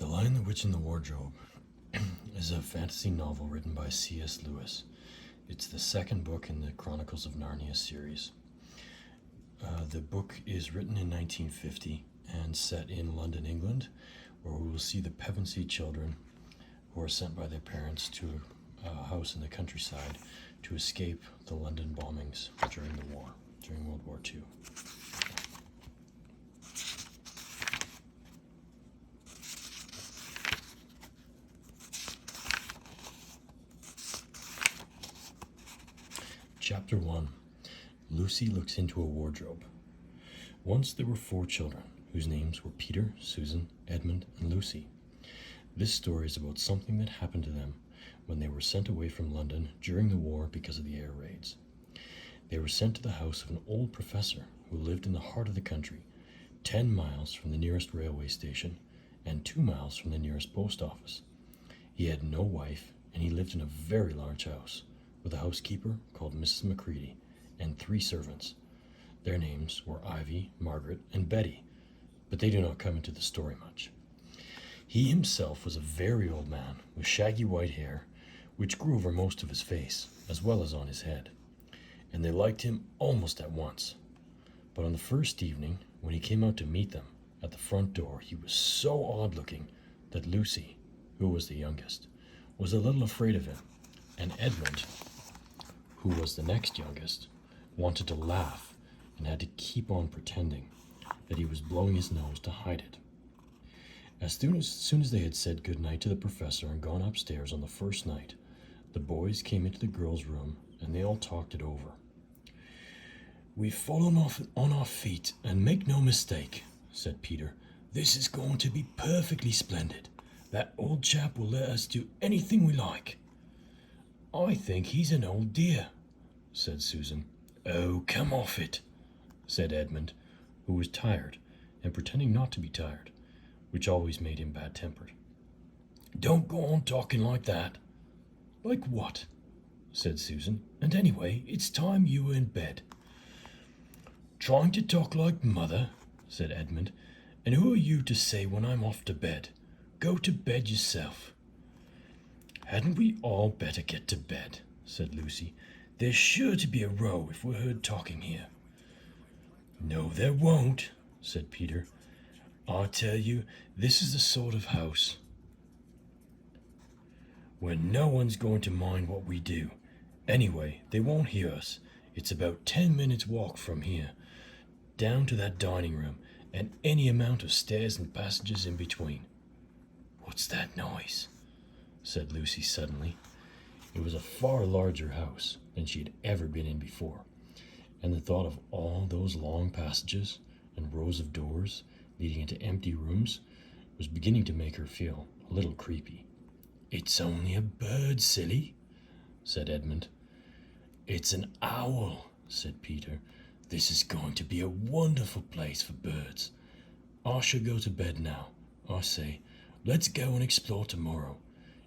The Lion, the Witch, and the Wardrobe is a fantasy novel written by C.S. Lewis. It's the second book in the Chronicles of Narnia series. The book is written in 1950 and set in London, England, where we will see the Pevensey children who are sent by their parents to a house in the countryside to escape the London bombings during the war, during World War II. Chapter 1. Lucy looks into a wardrobe. Once there were 4 children, whose names were Peter, Susan, Edmund, and Lucy. This story is about something that happened to them when they were sent away from London during the war because of the air raids. They were sent to the house of an old professor who lived in the heart of the country, 10 miles from the nearest railway station and 2 miles from the nearest post office. He had no wife, and he lived in a very large house, with a housekeeper called Mrs. Macready and 3 servants. Their names were Ivy, Margaret, and Betty, but they do not come into the story much. He himself was a very old man with shaggy white hair, which grew over most of his face, as well as on his head, and they liked him almost at once. But on the first evening, when he came out to meet them at the front door, he was so odd-looking that Lucy, who was the youngest, was a little afraid of him, and Edmund, who was the next youngest, wanted to laugh and had to keep on pretending that he was blowing his nose to hide it. As soon as they had said good night to the professor and gone upstairs on the first night, the boys came into the girls' room and they all talked it over. "We've fallen off on our feet, and make no mistake," said Peter. "This is going to be perfectly splendid. That old chap will let us do anything we like." "I think he's an old dear," said Susan. "Oh, come off it," said Edmund, who was tired and pretending not to be tired, which always made him bad-tempered. "Don't go on talking like that." "Like what?" said Susan. "And anyway, it's time you were in bed." "Trying to talk like mother," said Edmund. "And who are you to say when I'm off to bed? Go to bed yourself." "Hadn't we all better get to bed?" said Lucy. "There's sure to be a row if we're heard talking here." "No, there won't," said Peter. "I tell you, this is the sort of house where no one's going to mind what we do. Anyway, they won't hear us. It's about 10 minutes' walk from here, down to that dining room, and any amount of stairs and passages in between." "What's that noise?" said Lucy suddenly. It was a far larger house than she had ever been in before, and the thought of all those long passages and rows of doors leading into empty rooms was beginning to make her feel a little creepy. "It's only a bird, silly," said Edmund. "It's an owl," said Peter. "This is going to be a wonderful place for birds. I shall go to bed now. I say, let's go and explore tomorrow.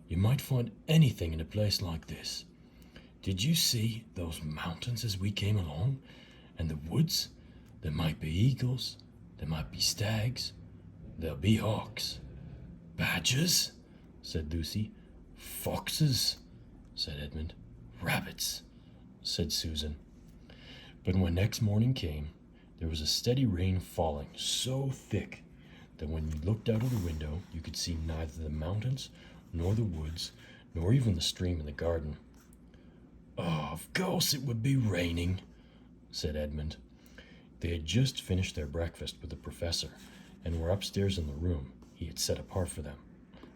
You might find anything in a place like this. Did you see those mountains as we came along? And the woods? There might be eagles. There might be stags. There'll be hawks." "Badgers?" said Lucy. "Foxes?" said Edmund. "Rabbits?" said Susan. But when next morning came, there was a steady rain falling so thick that when you looked out of the window, you could see neither the mountains nor the woods, nor even the stream in the garden. "Oh, of course it would be raining," said Edmund. They had just finished their breakfast with the professor and were upstairs in the room he had set apart for them,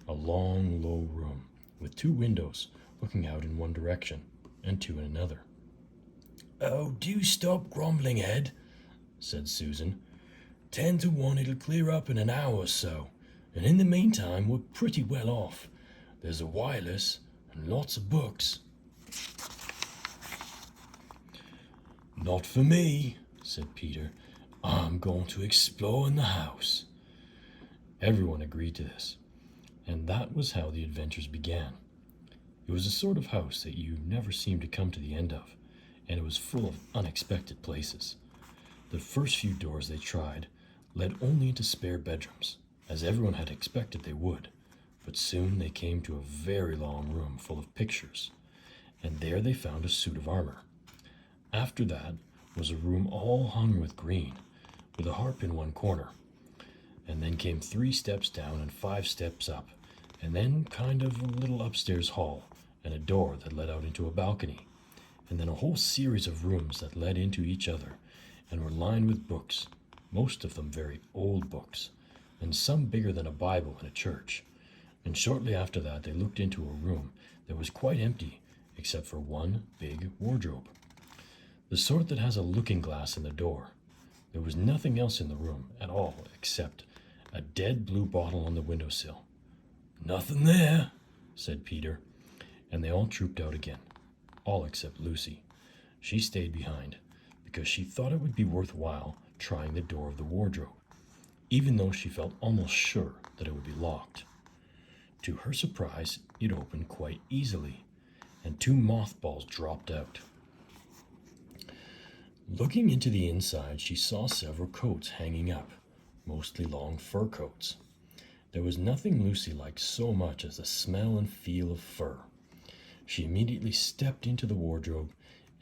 a long, low room with 2 windows looking out in one direction and 2 in another. "Oh, do stop grumbling, Ed," said Susan. 10 to 1 it'll clear up in an hour or so, and in the meantime we're pretty well off. There's a wireless and lots of books." "Not for me," said Peter. "I'm going to explore in the house." Everyone agreed to this, and that was how the adventures began. It was a sort of house that you never seemed to come to the end of, and it was full of unexpected places. The first few doors they tried led only into spare bedrooms, as everyone had expected they would, but soon they came to a very long room full of pictures, and there they found a suit of armor. After that was a room all hung with green, with a harp in one corner, and then came 3 steps down and 5 steps up, and then kind of a little upstairs hall, and a door that led out into a balcony, and then a whole series of rooms that led into each other, and were lined with books, most of them very old books, and some bigger than a Bible in a church. And shortly after that they looked into a room that was quite empty, except for one big wardrobe, the sort that has a looking glass in the door. There was nothing else in the room at all except a dead blue bottle on the windowsill. "Nothing there," said Peter, and they all trooped out again, all except Lucy. She stayed behind, because she thought it would be worthwhile trying the door of the wardrobe, even though she felt almost sure that it would be locked. To her surprise, it opened quite easily, and 2 mothballs dropped out. Looking into the inside, she saw several coats hanging up, mostly long fur coats. There was nothing Lucy liked so much as the smell and feel of fur. She immediately stepped into the wardrobe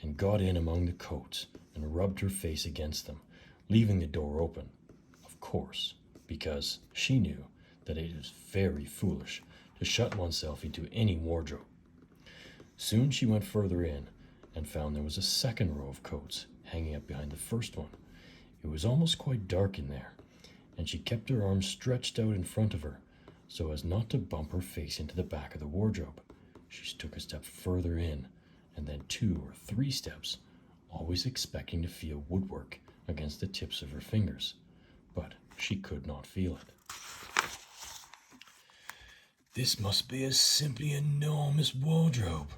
and got in among the coats and rubbed her face against them, leaving the door open, of course, because she knew that it is very foolish to shut oneself into any wardrobe. Soon she went further in and found there was a second row of coats hanging up behind the first one. It was almost quite dark in there, and she kept her arms stretched out in front of her so as not to bump her face into the back of the wardrobe. She took a step further in, and then 2 or 3 steps, always expecting to feel woodwork against the tips of her fingers, but she could not feel it. "This must be a simply enormous wardrobe,"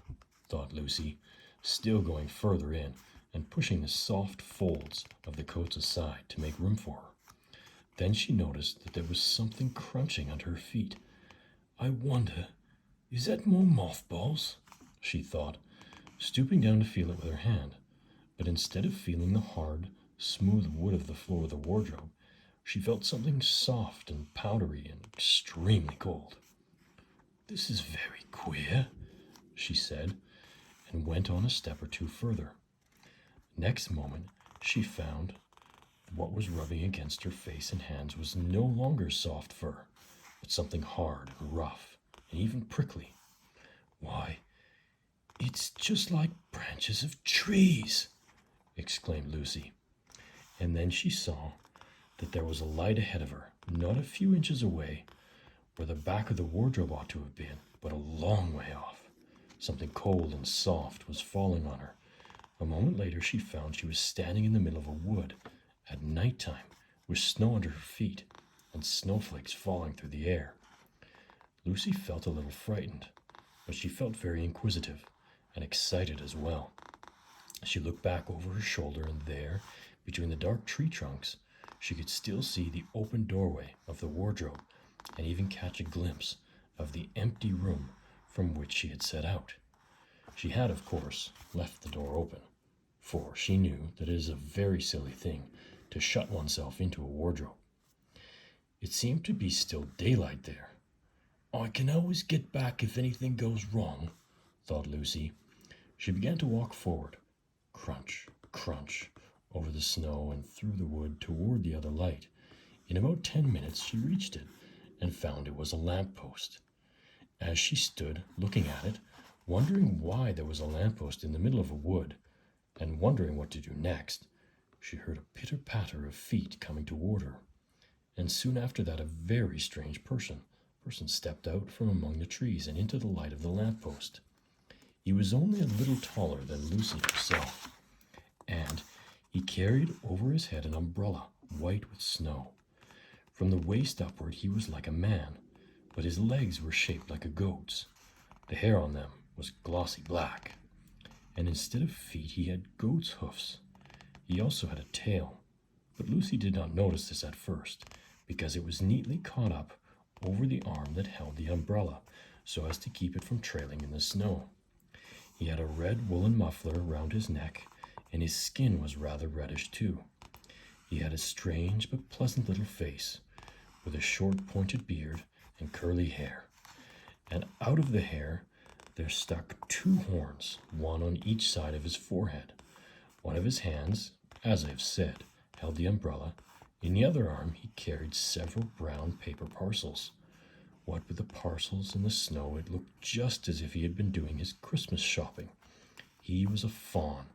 thought Lucy, still going further in and pushing the soft folds of the coats aside to make room for her. Then she noticed that there was something crunching under her feet. "I wonder, is that more mothballs?" she thought, stooping down to feel it with her hand. But instead of feeling the hard, smooth wood of the floor of the wardrobe, she felt something soft and powdery and extremely cold. "This is very queer," she said, and went on a step or 2 further. Next moment, she found what was rubbing against her face and hands was no longer soft fur, but something hard and rough and even prickly. "Why, it's just like branches of trees," exclaimed Lucy. And then she saw that there was a light ahead of her, not a few inches away, where the back of the wardrobe ought to have been, but a long way off. Something cold and soft was falling on her. A moment later she found she was standing in the middle of a wood at night time, with snow under her feet and snowflakes falling through the air. Lucy felt a little frightened, but she felt very inquisitive and excited as well. She looked back over her shoulder, and there, between the dark tree trunks, she could still see the open doorway of the wardrobe and even catch a glimpse of the empty room from which she had set out. She had, of course, left the door open, for she knew that it is a very silly thing to shut oneself into a wardrobe. It seemed to be still daylight there. "I can always get back if anything goes wrong," thought Lucy. She began to walk forward, crunch, crunch, over the snow and through the wood toward the other light. In about 10 minutes she reached it and found it was a lamppost. As she stood looking at it, wondering why there was a lamppost in the middle of a wood, and wondering what to do next, she heard a pitter-patter of feet coming toward her. And soon after that a very strange person stepped out from among the trees and into the light of the lamppost. He was only a little taller than Lucy herself, and he carried over his head an umbrella white with snow. From the waist upward he was like a man, but his legs were shaped like a goat's. The hair on them was glossy black, and instead of feet he had goat's hoofs. He also had a tail, but Lucy did not notice this at first, because it was neatly caught up over the arm that held the umbrella, so as to keep it from trailing in the snow. He had a red woolen muffler around his neck, and his skin was rather reddish too. He had a strange but pleasant little face, with a short pointed beard and curly hair. And out of the hair there stuck 2 horns, one on each side of his forehead. One of his hands, as I have said, held the umbrella. In the other arm he carried several brown paper parcels. What with the parcels and the snow, it looked just as if he had been doing his Christmas shopping. He was a faun,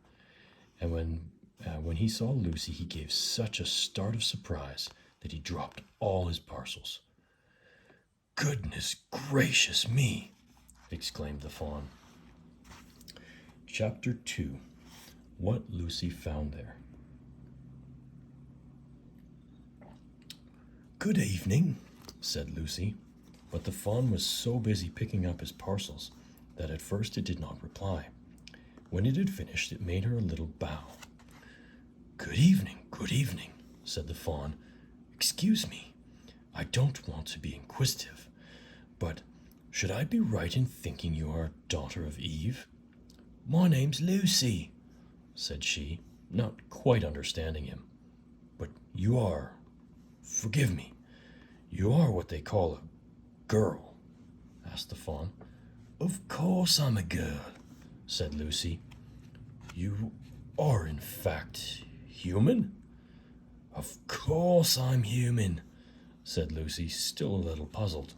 and when he saw Lucy, he gave such a start of surprise that he dropped all his parcels. "Goodness gracious me!" exclaimed the faun. Chapter 2. What Lucy Found There. "Good evening," said Lucy, but the faun was so busy picking up his parcels that at first it did not reply. When it had finished, it made her a little bow. Good evening, said the faun. "Excuse me, I don't want to be inquisitive, but should I be right in thinking you are a daughter of Eve?" "My name's Lucy," said she, not quite understanding him. "But you are, forgive me, you are what they call a girl?" asked the faun. "Of course I'm a girl," said Lucy. "You are, in fact, human?" "Of course I'm human," said Lucy, still a little puzzled.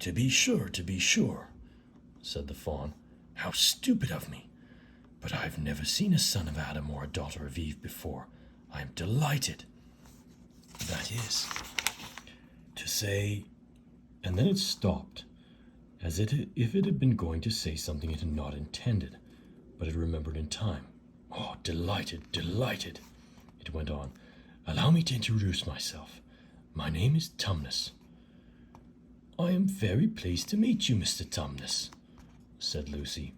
To be sure, said the faun. "How stupid of me! But I've never seen a son of Adam or a daughter of Eve before. I am delighted. That is to say..." And then it stopped, as if it had been going to say something it had not intended, but it remembered in time. "Oh, delighted, it went on. "Allow me to introduce myself. My name is Tumnus." "I am very pleased to meet you, Mr. Tumnus," said Lucy.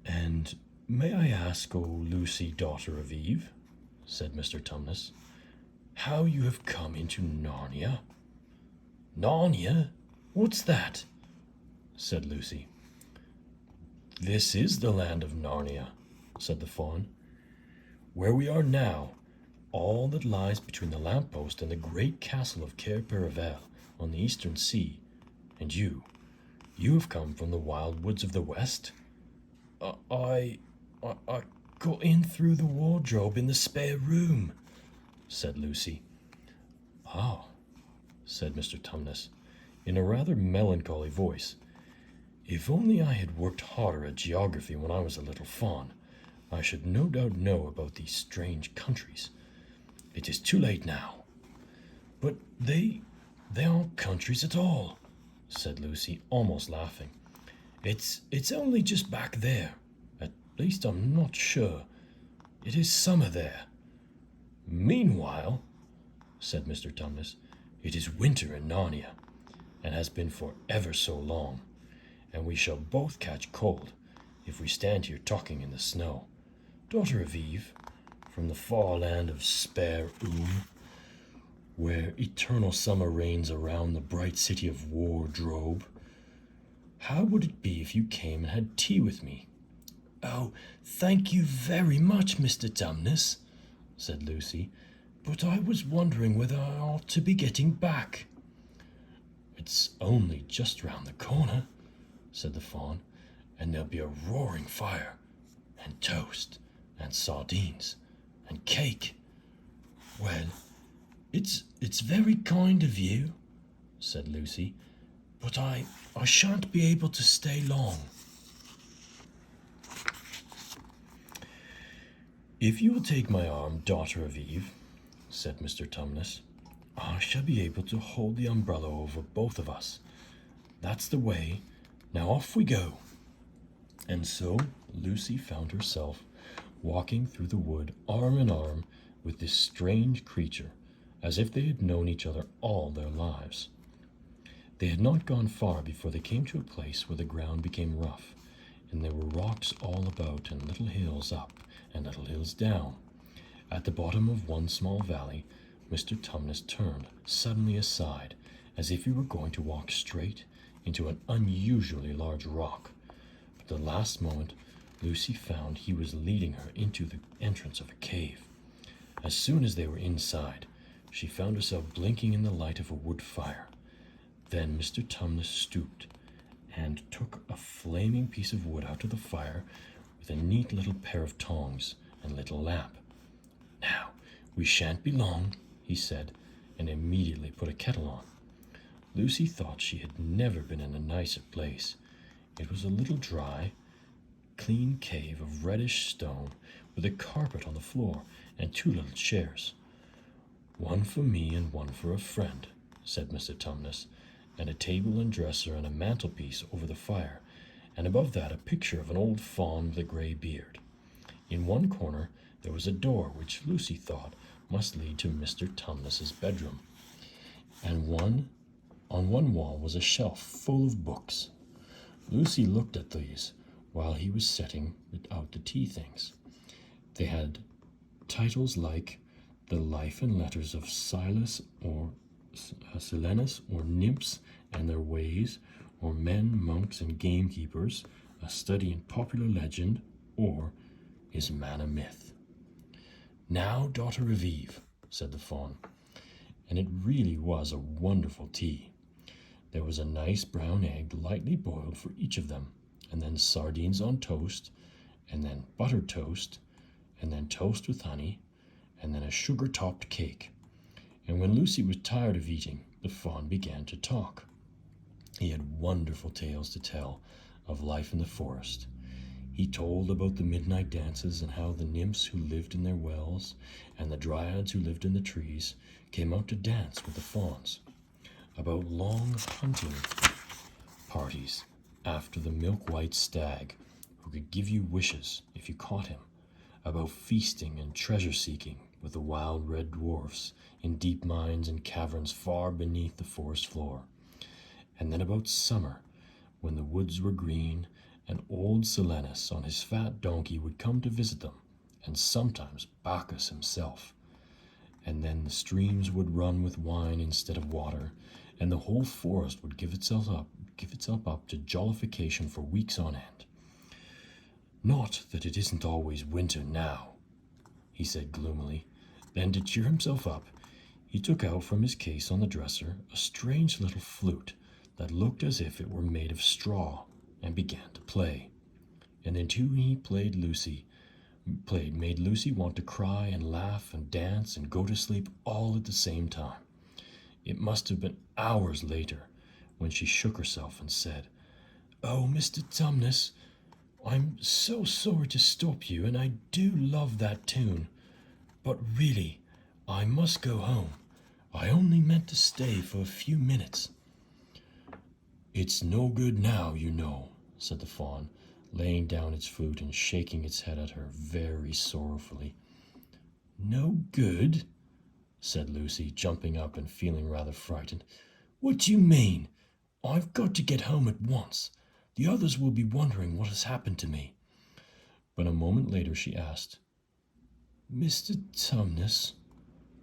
"And may I ask, O Lucy, daughter of Eve," said Mr. Tumnus, "how you have come into Narnia?" "Narnia? What's that?" said Lucy. "This is the land of Narnia," said the faun. "Where we are now, all that lies between the lamppost and the great castle of Cair Paravel on the eastern sea. And you have come from the wild woods of the west?" I got in through the wardrobe in the spare room," said Lucy. "Ah," said Mr. Tumnus, in a rather melancholy voice. "If only I had worked harder at geography when I was a little faun, I should no doubt know about these strange countries. It is too late now." "But they aren't countries at all," said Lucy, almost laughing. It's only just back there. At least I'm not sure. It is summer there." "Meanwhile," said Mr. Tumnus, "it is winter in Narnia, and has been for ever so long, and we shall both catch cold if we stand here talking in the snow. Daughter of Eve, from the far land of Spare where eternal summer reigns around the bright city of Wardrobe, how would it be if you came and had tea with me?" "Oh, thank you very much, Mr. Tumnus," said Lucy, "but I was wondering whether I ought to be getting back." "It's only just round the corner," said the faun, "and there'll be a roaring fire, and toast, and sardines, and cake." "Well, it's very kind of you," said Lucy, "but I shan't be able to stay long." "If you will take my arm, daughter of Eve," said Mr. Tumnus, "I shall be able to hold the umbrella over both of us. That's the way. Now off we go." And so Lucy found herself walking through the wood arm in arm with this strange creature, as if they had known each other all their lives. They had not gone far before they came to a place where the ground became rough, and there were rocks all about and little hills up and little hills down. At the bottom of one small valley, Mr. Tumnus turned suddenly aside, as if he were going to walk straight into an unusually large rock. But at the last moment, Lucy found he was leading her into the entrance of a cave. As soon as they were inside, she found herself blinking in the light of a wood fire. Then Mr. Tumnus stooped and took a flaming piece of wood out of the fire with a neat little pair of tongs and lit a lamp. "Now, we shan't be long," he said, and immediately put a kettle on. Lucy thought she had never been in a nicer place. It was a little dry, clean cave of reddish stone with a carpet on the floor and 2 little chairs. "One for me and one for a friend," said Mr. Tumnus, and a table and dresser and a mantelpiece over the fire, and above that a picture of an old faun with a grey beard. In one corner there was a door which Lucy thought must lead to Mr. Tumnus's bedroom, and on one wall was a shelf full of books. Lucy looked at these while he was setting out the tea things. They had titles like The Life and Letters of Silenus or Nymphs and Their Ways, or Men, Monks, and Gamekeepers, A Study in Popular Legend, or Is Man a Myth? "Now, daughter of Eve," said the faun, and it really was a wonderful tea. There was a nice brown egg lightly boiled for each of them, and then sardines on toast, and then buttered toast, and then toast with honey, and then a sugar-topped cake. And when Lucy was tired of eating, the faun began to talk. He had wonderful tales to tell of life in the forest. He told about the midnight dances and how the nymphs who lived in their wells and the dryads who lived in the trees came out to dance with the fauns. About long hunting parties after the milk-white stag who could give you wishes if you caught him. About feasting and treasure-seeking with the wild red dwarfs in deep mines and caverns far beneath the forest floor. And then about summer, when the woods were green, and old Silenus on his fat donkey would come to visit them, and sometimes Bacchus himself. And then the streams would run with wine instead of water, and the whole forest would give itself up to jollification for weeks on end. "Not that it isn't always winter now," he said gloomily. Then, to cheer himself up, he took out from his case on the dresser a strange little flute that looked as if it were made of straw, and began to play. And the tune he made Lucy want to cry and laugh and dance and go to sleep all at the same time. It must have been hours later when she shook herself and said, "Oh, Mr. Tumnus, I'm so sorry to stop you, and I do love that tune. But really, I must go home. I only meant to stay for a few minutes." "It's no good now, you know," said the faun, laying down its flute and shaking its head at her very sorrowfully. "No good?" said Lucy, jumping up and feeling rather frightened. "What do you mean? I've got to get home at once. The others will be wondering what has happened to me." But a moment later she asked, "Mr. Tumnus,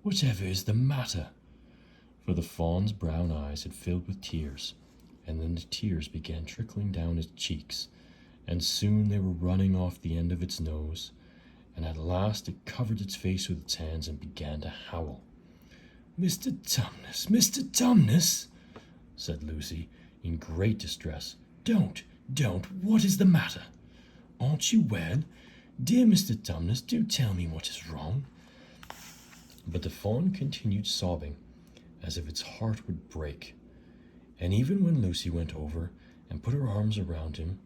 whatever is the matter?" For the faun's brown eyes had filled with tears, and then the tears began trickling down its cheeks, and soon they were running off the end of its nose, and at last it covered its face with its hands and began to howl. "Mr. Tumnus, Mr. Tumnus," said Lucy, in great distress. Don't, what is the matter? Aren't you well? Dear Mr. Tumnus, do tell me what is wrong." But the faun continued sobbing, as if its heart would break. And even when Lucy went over and put her arms around him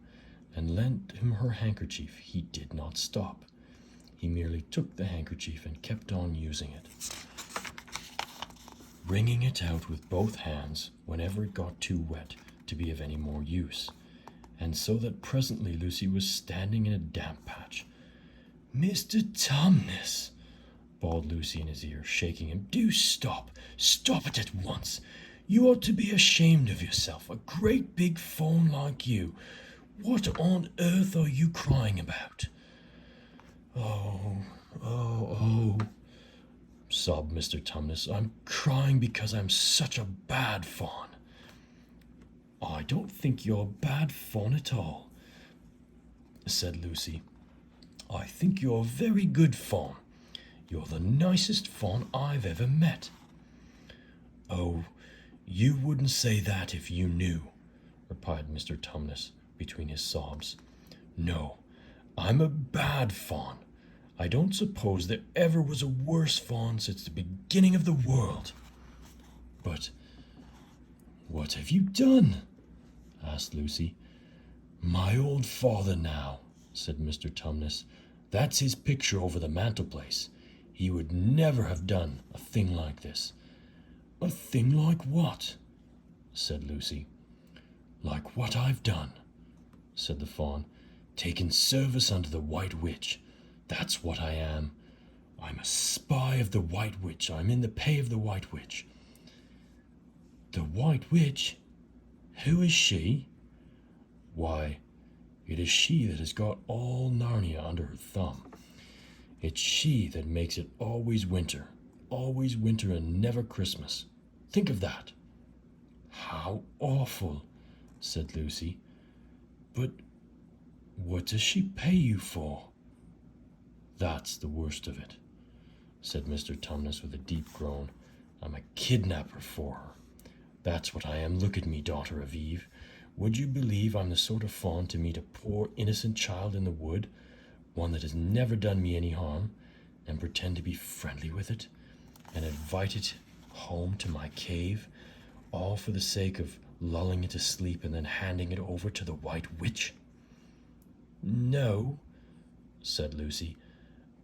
and lent him her handkerchief, he did not stop. He merely took the handkerchief and kept on using it, wringing it out with both hands whenever it got too wet to be of any more use, and so that presently Lucy was standing in a damp patch. "Mr. Tumnus," bawled Lucy in his ear, shaking him, "do stop it at once. You ought to be ashamed of yourself, a great big faun like you. What on earth are you crying about?" Oh, sobbed Mr. Tumnus. "I'm crying because I'm such a bad faun." "I don't think you're a bad faun at all," said Lucy. "I think you're a very good faun. You're the nicest faun I've ever met." "Oh, you wouldn't say that if you knew," replied Mr. Tumnus between his sobs. "No, I'm a bad fawn. I don't suppose there ever was a worse fawn since the beginning of the world." "But what have you done?" asked Lucy. "My old father now," said Mr. Tumnus. "That's his picture over the mantelpiece. He would never have done a thing like this." "A thing like what?" said Lucy. "Like what I've done," said the fawn. "Taken service under the White Witch. That's what I am. I'm a spy of the White Witch. I'm in the pay of the White Witch." "The White Witch? Who is she?" "Why, it is she that has got all Narnia under her thumb. It's she that makes it always winter and never Christmas. Think of that." "How awful," said Lucy. "But what does she pay you for?" "That's the worst of it," said Mr. Tumnus with a deep groan. "I'm a kidnapper for her. That's what I am. Look at me, daughter of Eve. Would you believe I'm the sort of fawn to meet a poor innocent child in the wood, one that has never done me any harm, and pretend to be friendly with it, and invite it home to my cave, all for the sake of lulling it to sleep and then handing it over to the White Witch?" "No," said Lucy,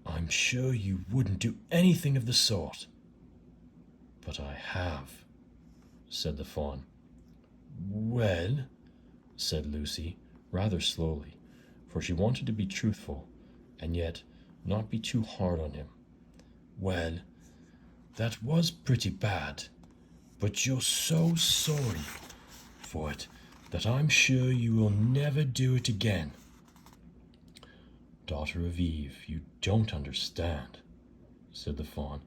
"I'm sure you wouldn't do anything of the sort." "But I have," said the fawn. "Well," said Lucy, rather slowly, for she wanted to be truthful, and yet not be too hard on him. "Well, that was pretty bad, but you're so sorry for it that I'm sure you will never do it again." "Daughter of Eve, you don't understand," said the fawn.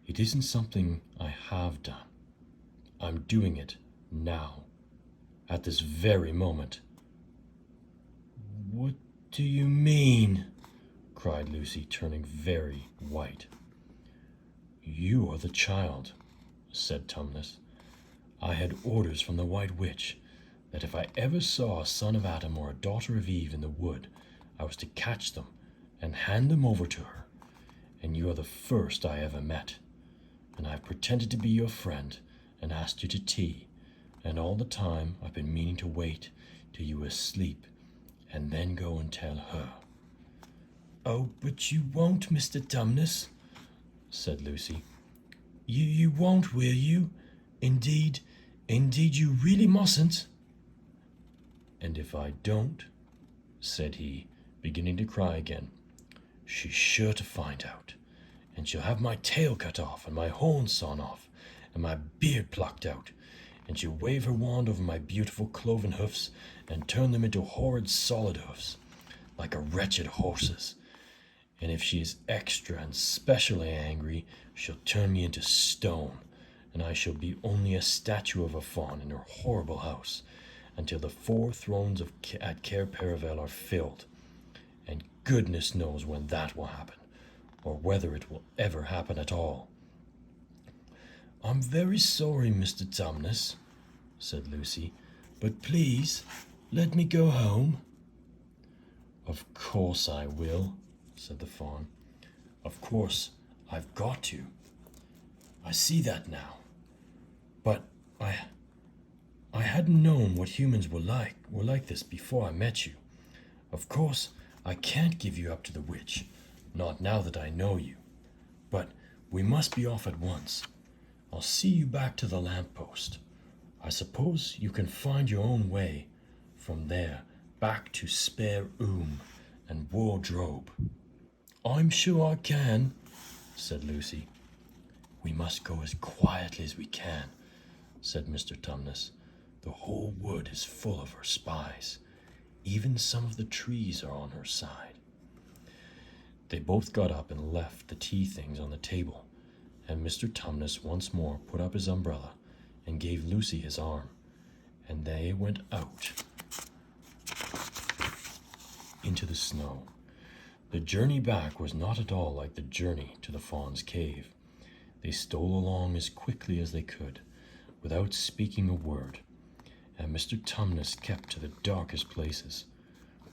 "It isn't something I have done. I'm doing it now, at this very moment." "What do you mean?" cried Lucy, turning very white. "You are the child," said Tumnus. "I had orders from the White Witch that if I ever saw a son of Adam or a daughter of Eve in the wood, I was to catch them and hand them over to her, and you are the first I ever met. And I've pretended to be your friend and asked you to tea, and all the time I've been meaning to wait till you were asleep and then go and tell her." "Oh, but you won't, Mr. Tumnus," said Lucy. You won't, will you? Indeed you really mustn't." "And if I don't," said he, beginning to cry again, "she's sure to find out, and she'll have my tail cut off, and my horns sawn off, and my beard plucked out, and she'll wave her wand over my beautiful cloven hoofs, and turn them into horrid solid hoofs, like a wretched horse's. And if she is extra and specially angry, she'll turn me into stone, and I shall be only a statue of a fawn in her horrible house, until the 4 thrones at Cair Paravel are filled, and goodness knows when that will happen, or whether it will ever happen at all." "I'm very sorry, Mr. Tumnus," said Lucy, "but please let me go home." "Of course I will," said the fawn. "Of course I've got to. I see that now. But I hadn't known what humans were like this before I met you. Of course I can't give you up to the witch, not now that I know you. But we must be off at once. I'll see you back to the lamppost. I suppose you can find your own way from there back to Spare Oom and Wardrobe." "I'm sure I can," said Lucy. "We must go as quietly as we can," said Mr. Tumnus. "The whole wood is full of her spies. Even some of the trees are on her side." They both got up and left the tea things on the table, and Mr. Tumnus once more put up his umbrella and gave Lucy his arm, and they went out into the snow. The journey back was not at all like the journey to the fawn's cave. They stole along as quickly as they could, without speaking a word, and Mr. Tumnus kept to the darkest places.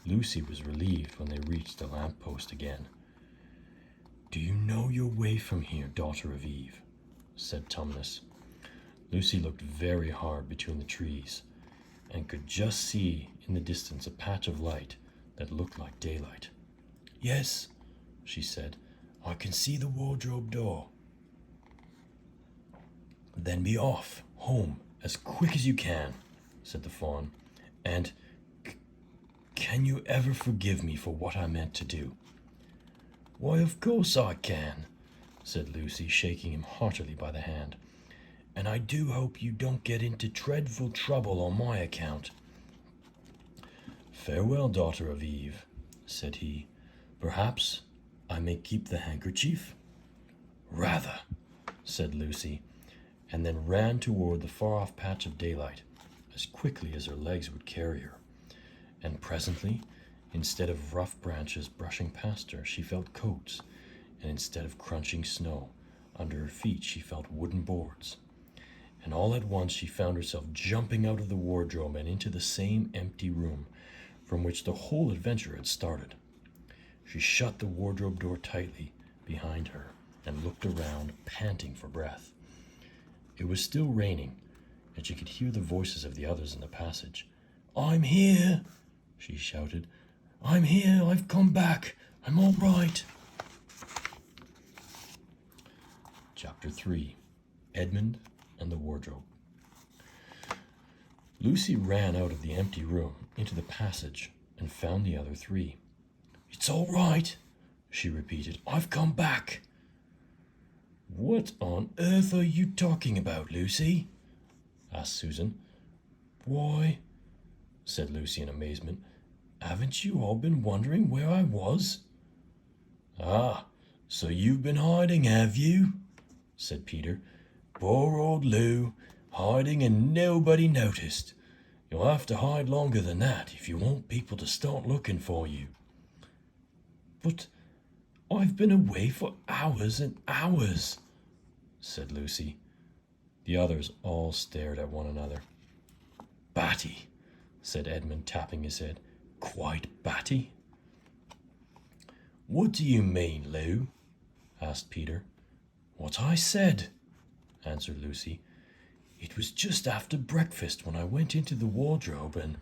Lucy was relieved when they reached the lamp-post again. "Do you know your way from here, daughter of Eve?" said Tumnus. Lucy looked very hard between the trees, and could just see in the distance a patch of light that looked like daylight. "Yes," she said, "I can see the wardrobe door." "Then be off, home, as quick as you can," said the fawn. "And can you ever forgive me for what I meant to do?" "Why, of course I can," said Lucy, shaking him heartily by the hand. "And I do hope you don't get into dreadful trouble on my account." "Farewell, daughter of Eve," said he. "Perhaps I may keep the handkerchief?" "Rather," said Lucy, and then ran toward the far-off patch of daylight as quickly as her legs would carry her. And presently, instead of rough branches brushing past her, she felt coats, and instead of crunching snow, under her feet she felt wooden boards. And all at once she found herself jumping out of the wardrobe and into the same empty room from which the whole adventure had started. She shut the wardrobe door tightly behind her and looked around, panting for breath. It was still raining, and she could hear the voices of the others in the passage. "I'm here," she shouted. "I'm here, I've come back, I'm all right." Chapter 3. Edmund and the Wardrobe. Lucy ran out of the empty room into the passage and found the other three. "It's all right," she repeated. "I've come back." "What on earth are you talking about, Lucy?" asked Susan. "Why," said Lucy in amazement, "haven't you all been wondering where I was?" "Ah, so you've been hiding, have you?" said Peter. "Poor old Lou, hiding and nobody noticed. You'll have to hide longer than that if you want people to start looking for you." "But I've been away for hours and hours," said Lucy. The others all stared at one another. "Batty," said Edmund, tapping his head. "Quite batty." "What do you mean, Lou?" asked Peter. "What I said," answered Lucy. "It was just after breakfast when I went into the wardrobe, and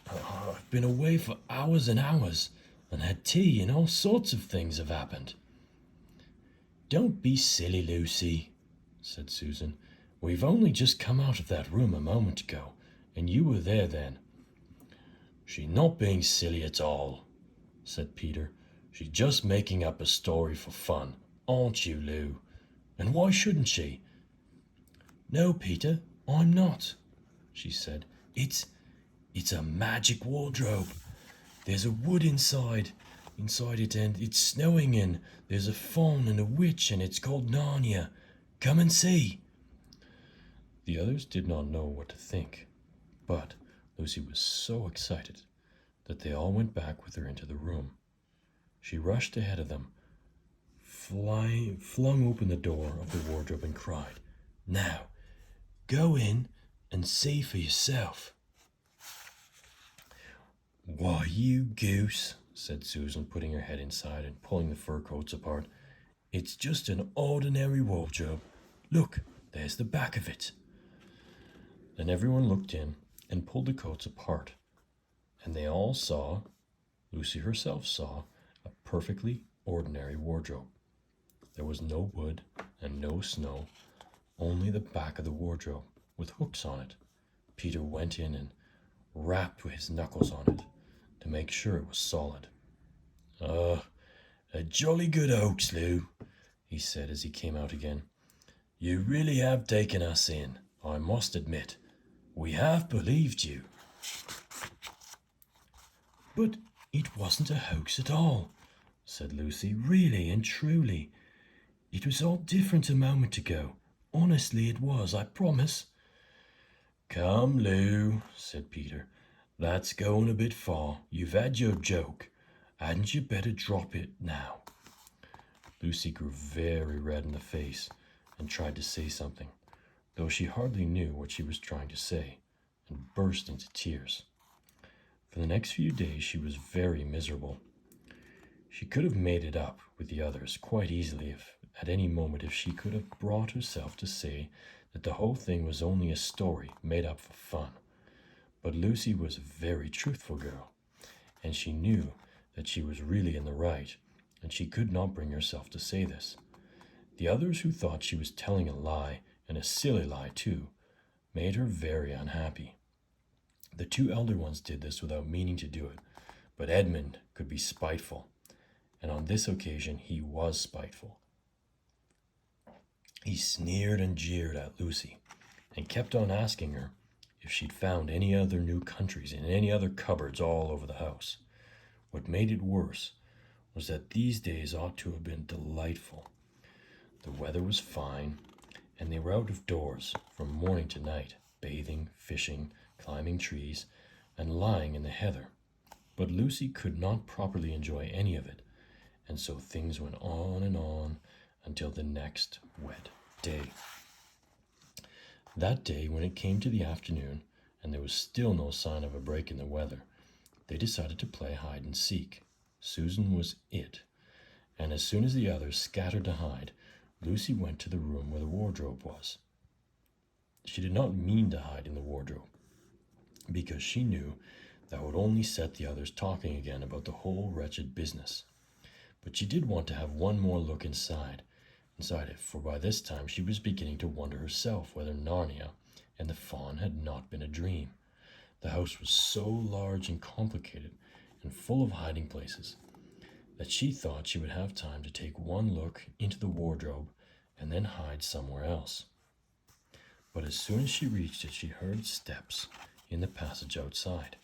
I've been away for hours and hours, and had tea, and all sorts of things have happened." "Don't be silly, Lucy," said Susan. "We've only just come out of that room a moment ago, and you were there then." "She's not being silly at all," said Peter. "She's just making up a story for fun, aren't you, Lou? And why shouldn't she?" "No, Peter, I'm not," she said. It's a magic wardrobe. There's a wood inside it, and it's snowing, and there's a faun and a witch, and it's called Narnia. Come and see." The others did not know what to think, but Lucy was so excited that they all went back with her into the room. She rushed ahead of them, flung open the door of the wardrobe and cried, "Now, go in and see for yourself." "Why, you goose," said Susan, putting her head inside and pulling the fur coats apart. "It's just an ordinary wardrobe. Look, there's the back of it." Then everyone looked in and pulled the coats apart, and they all saw, Lucy herself saw, a perfectly ordinary wardrobe. There was no wood and no snow, only the back of the wardrobe with hooks on it. Peter went in and rapped with his knuckles on it to make sure it was solid. "A jolly good hoax, Lou," he said as he came out again. "You really have taken us in, I must admit. We have believed you." "But it wasn't a hoax at all," said Lucy. "Really and truly. It was all different a moment ago. Honestly it was, I promise." "Come, Lou," said Peter. "That's going a bit far. You've had your joke. Hadn't you better drop it now?" Lucy grew very red in the face and tried to say something. though she hardly knew what she was trying to say, and burst into tears. For the next few days she was very miserable. She could have made it up with the others quite easily at any moment if she could have brought herself to say that the whole thing was only a story made up for fun. But Lucy was a very truthful girl, and she knew that she was really in the right, and she could not bring herself to say this. The others, who thought she was telling a lie, and a silly lie too, made her very unhappy. The two elder ones did this without meaning to do it, but Edmund could be spiteful, and on this occasion he was spiteful. He sneered and jeered at Lucy, and kept on asking her if she'd found any other new countries in any other cupboards all over the house. What made it worse was that these days ought to have been delightful. The weather was fine, and they were out of doors from morning to night, bathing, fishing, climbing trees, and lying in the heather. But Lucy could not properly enjoy any of it, and so things went on and on until the next wet day. That day, when it came to the afternoon, and there was still no sign of a break in the weather, they decided to play hide and seek. Susan was it, and as soon as the others scattered to hide, Lucy went to the room where the wardrobe was. She did not mean to hide in the wardrobe, because she knew that would only set the others talking again about the whole wretched business. But she did want to have one more look inside it, for by this time she was beginning to wonder herself whether Narnia and the fawn had not been a dream. The house was so large and complicated and full of hiding places that she thought she would have time to take one look into the wardrobe and then hide somewhere else. But as soon as she reached it, she heard steps in the passage outside,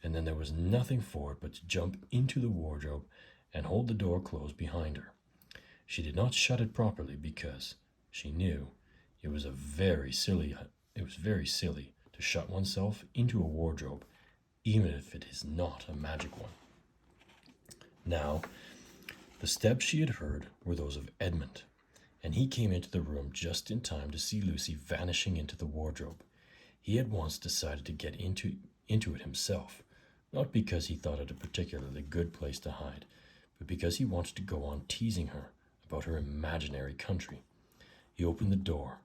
and then there was nothing for it but to jump into the wardrobe and hold the door closed behind her. She did not shut it properly because she knew it was very silly to shut oneself into a wardrobe, even if it is not a magic one. Now, the steps she had heard were those of Edmund, and he came into the room just in time to see Lucy vanishing into the wardrobe. He at once decided to get into it himself, not because he thought it a particularly good place to hide, but because he wanted to go on teasing her about her imaginary country. He opened the door.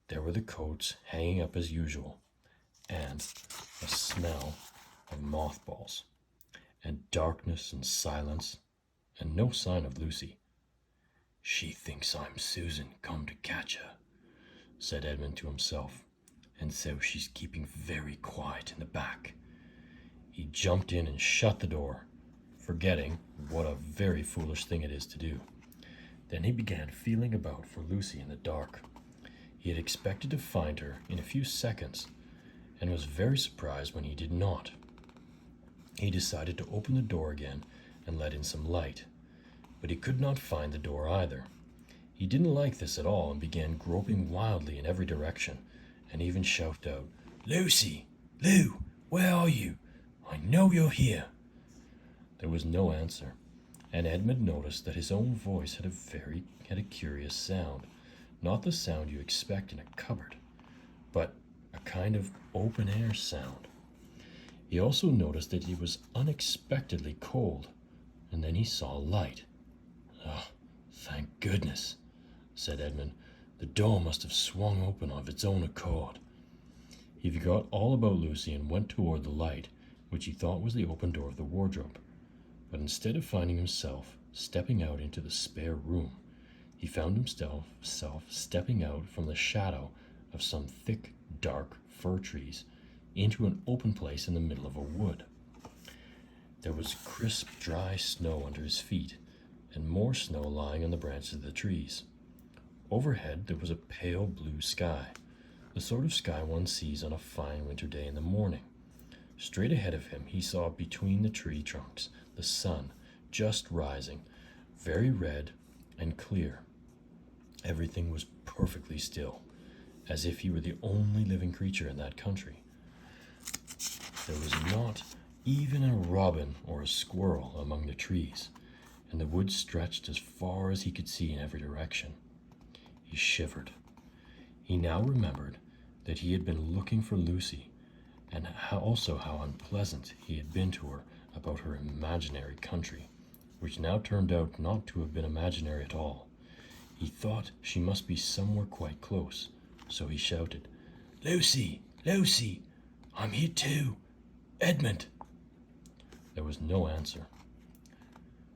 There were the coats hanging up as usual, and a smell of mothballs, and darkness and silence, and no sign of Lucy. "She thinks I'm Susan come to catch her," said Edmund to himself, "and so she's keeping very quiet in the back." He jumped in and shut the door, forgetting what a very foolish thing it is to do. Then he began feeling about for Lucy in the dark. He had expected to find her in a few seconds, and was very surprised when he did not. He decided to open the door again and let in some light, but he could not find the door either. He didn't like this at all and began groping wildly in every direction, and even shouted out, "Lucy! Lou! Where are you? I know you're here!" There was no answer, and Edmund noticed that his own voice had a curious sound, not the sound you expect in a cupboard, but a kind of open-air sound. He also noticed that he was unexpectedly cold, and then he saw light. "Oh, thank goodness," said Edmund. "The door must have swung open of its own accord." He forgot all about Lucy and went toward the light, which he thought was the open door of the wardrobe. But instead of finding himself stepping out into the spare room, he found himself stepping out from the shadow of some thick, dark fir trees into an open place in the middle of a wood. There was crisp, dry snow under his feet, and more snow lying on the branches of the trees. Overhead there was a pale blue sky, the sort of sky one sees on a fine winter day in the morning. Straight ahead of him he saw between the tree trunks the sun just rising, very red and clear. Everything was perfectly still, as if he were the only living creature in that country. There was not even a robin or a squirrel among the trees, and the wood stretched as far as he could see in every direction. He shivered. He now remembered that he had been looking for Lucy, and also how unpleasant he had been to her about her imaginary country, which now turned out not to have been imaginary at all. He thought she must be somewhere quite close, so he shouted, "Lucy! Lucy! I'm here too! Edmund!" There was no answer.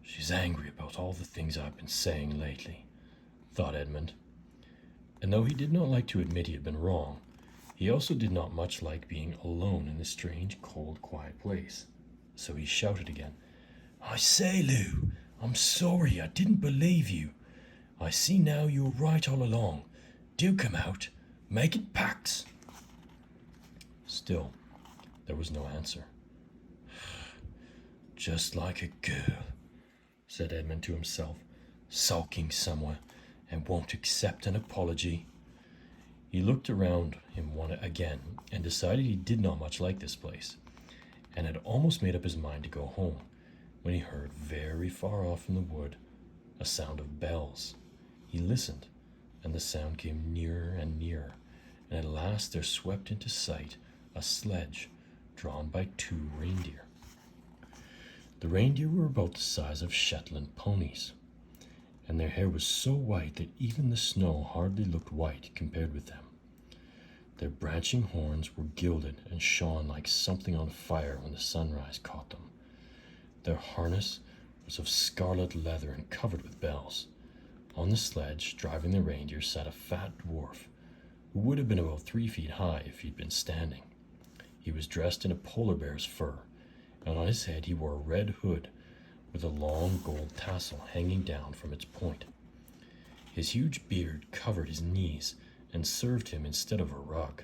"She's angry about all the things I've been saying lately," thought Edmund. And though he did not like to admit he had been wrong, he also did not much like being alone in this strange, cold, quiet place. So he shouted again, "I say, Lou, I'm sorry, I didn't believe you. I see now you were right all along. Do come out. Make it pax." Still, there was no answer. "Just like a girl," said Edmund to himself, "sulking somewhere and won't accept an apology." He looked around him again and decided he did not much like this place, and had almost made up his mind to go home when he heard very far off in the wood a sound of bells. He listened, and the sound came nearer and nearer, and at last there swept into sight a sledge drawn by 2 reindeer. The reindeer were about the size of Shetland ponies, and their hair was so white that even the snow hardly looked white compared with them. Their branching horns were gilded and shone like something on fire when the sunrise caught them. Their harness was of scarlet leather and covered with bells. On the sledge, driving the reindeer, sat a fat dwarf, who would have been about 3 feet high if he'd been standing. He was dressed in a polar bear's fur, and on his head he wore a red hood with a long gold tassel hanging down from its point. His huge beard covered his knees and served him instead of a rug.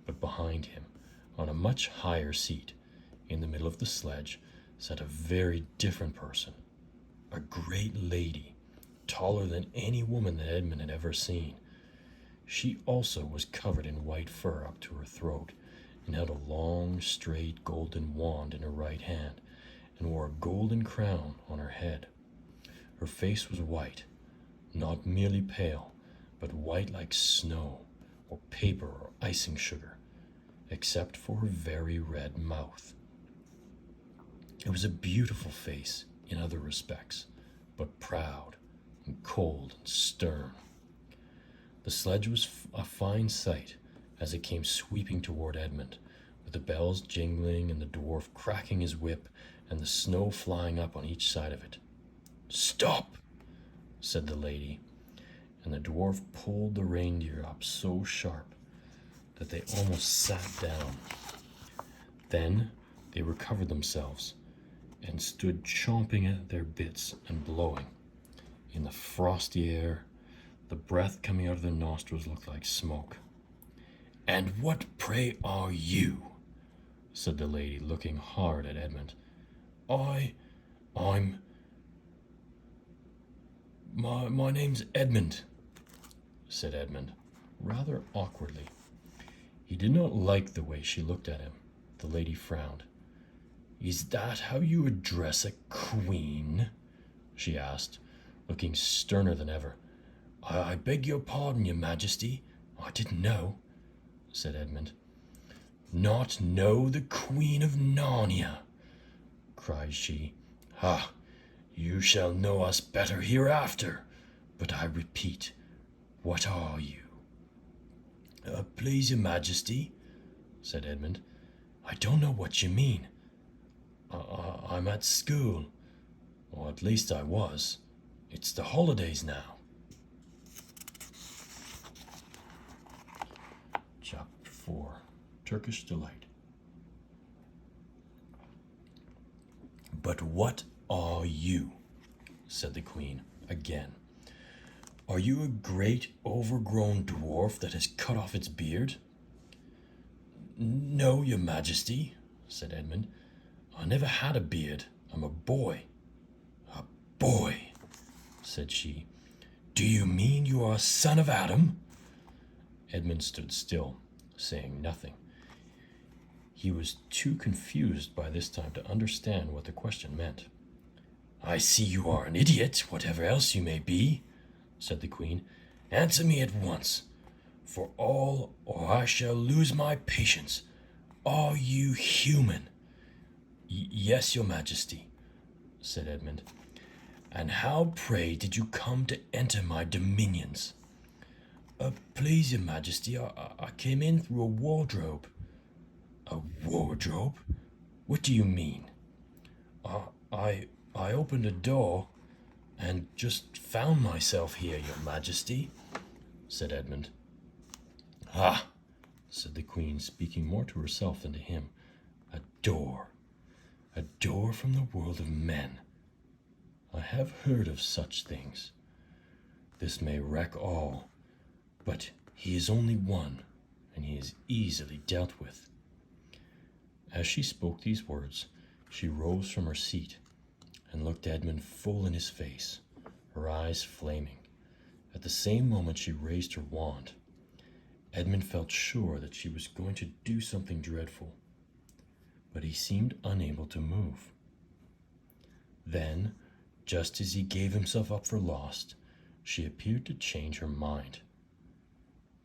But behind him, on a much higher seat, in the middle of the sledge, sat a very different person, a great lady, taller than any woman that Edmund had ever seen. She also was covered in white fur up to her throat, and held a long, straight golden wand in her right hand, and wore a golden crown on her head. Her face was white, not merely pale, but white like snow, or paper, or icing sugar, except for her very red mouth. It was a beautiful face in other respects, but proud and cold and stern. The sledge was a fine sight as it came sweeping toward Edmund, with the bells jingling and the dwarf cracking his whip and the snow flying up on each side of it. "Stop!" said the lady, and the dwarf pulled the reindeer up so sharp that they almost sat down. Then they recovered themselves and stood chomping at their bits and blowing. In the frosty air, the breath coming out of their nostrils looked like smoke. "And what, pray, are you?" said the lady, looking hard at Edmund. My name's Edmund," said Edmund, rather awkwardly. He did not like the way she looked at him. The lady frowned. "Is that how you address a queen?" she asked, looking sterner than ever. I beg your pardon, your majesty. I didn't know," said Edmund. "Not know the Queen of Narnia?" cried she. "Ha! You shall know us better hereafter. But I repeat, what are you?" "Please, your majesty," said Edmund, "I don't know what you mean. I'm at school, or at least I was. It's the holidays now." Chapter 4, Turkish Delight. "But what are you?" said the queen again. "Are you a great overgrown dwarf that has cut off its beard?" "No, your majesty," said Edmund. "I never had a beard. I'm a boy." "A boy," said she. "Do you mean you are a son of Adam?" Edmund stood still, saying nothing. He was too confused by this time to understand what the question meant. "I see you are an idiot, whatever else you may be," said the queen. "Answer me at once. For all, or I shall lose my patience. Are you human? Yes, your majesty, said Edmund. And how, pray, did you come to enter my dominions? Please, your majesty, I came in through a wardrobe. A wardrobe? What do you mean? I opened a door and just found myself here, your majesty, said Edmund. Ah, said the queen, speaking more to herself than to him. A door. A door from the world of men. I have heard of such things. This may wreck all, but he is only one, and he is easily dealt with. As she spoke these words, she rose from her seat and looked Edmund full in his face, her eyes flaming. At the same moment she raised her wand. Edmund felt sure that she was going to do something dreadful, but he seemed unable to move. Then, just as he gave himself up for lost, she appeared to change her mind.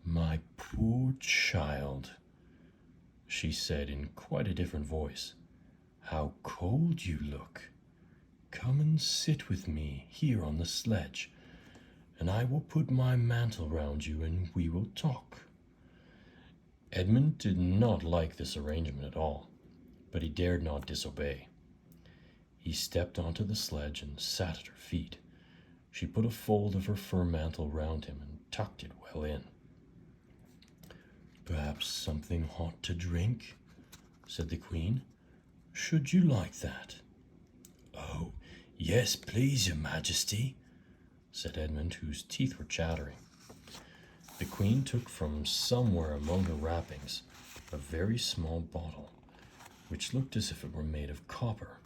My poor child, she said in quite a different voice. How cold you look. Come and sit with me here on the sledge, and I will put my mantle round you and we will talk. Edmund did not like this arrangement at all, but he dared not disobey. He stepped onto the sledge and sat at her feet. She put a fold of her fur mantle round him and tucked it well in. Perhaps something hot to drink, said the queen. Should you like that? Oh, yes, please, your majesty, said Edmund, whose teeth were chattering. The queen took from somewhere among her wrappings a very small bottle, which looked as if it were made of copper.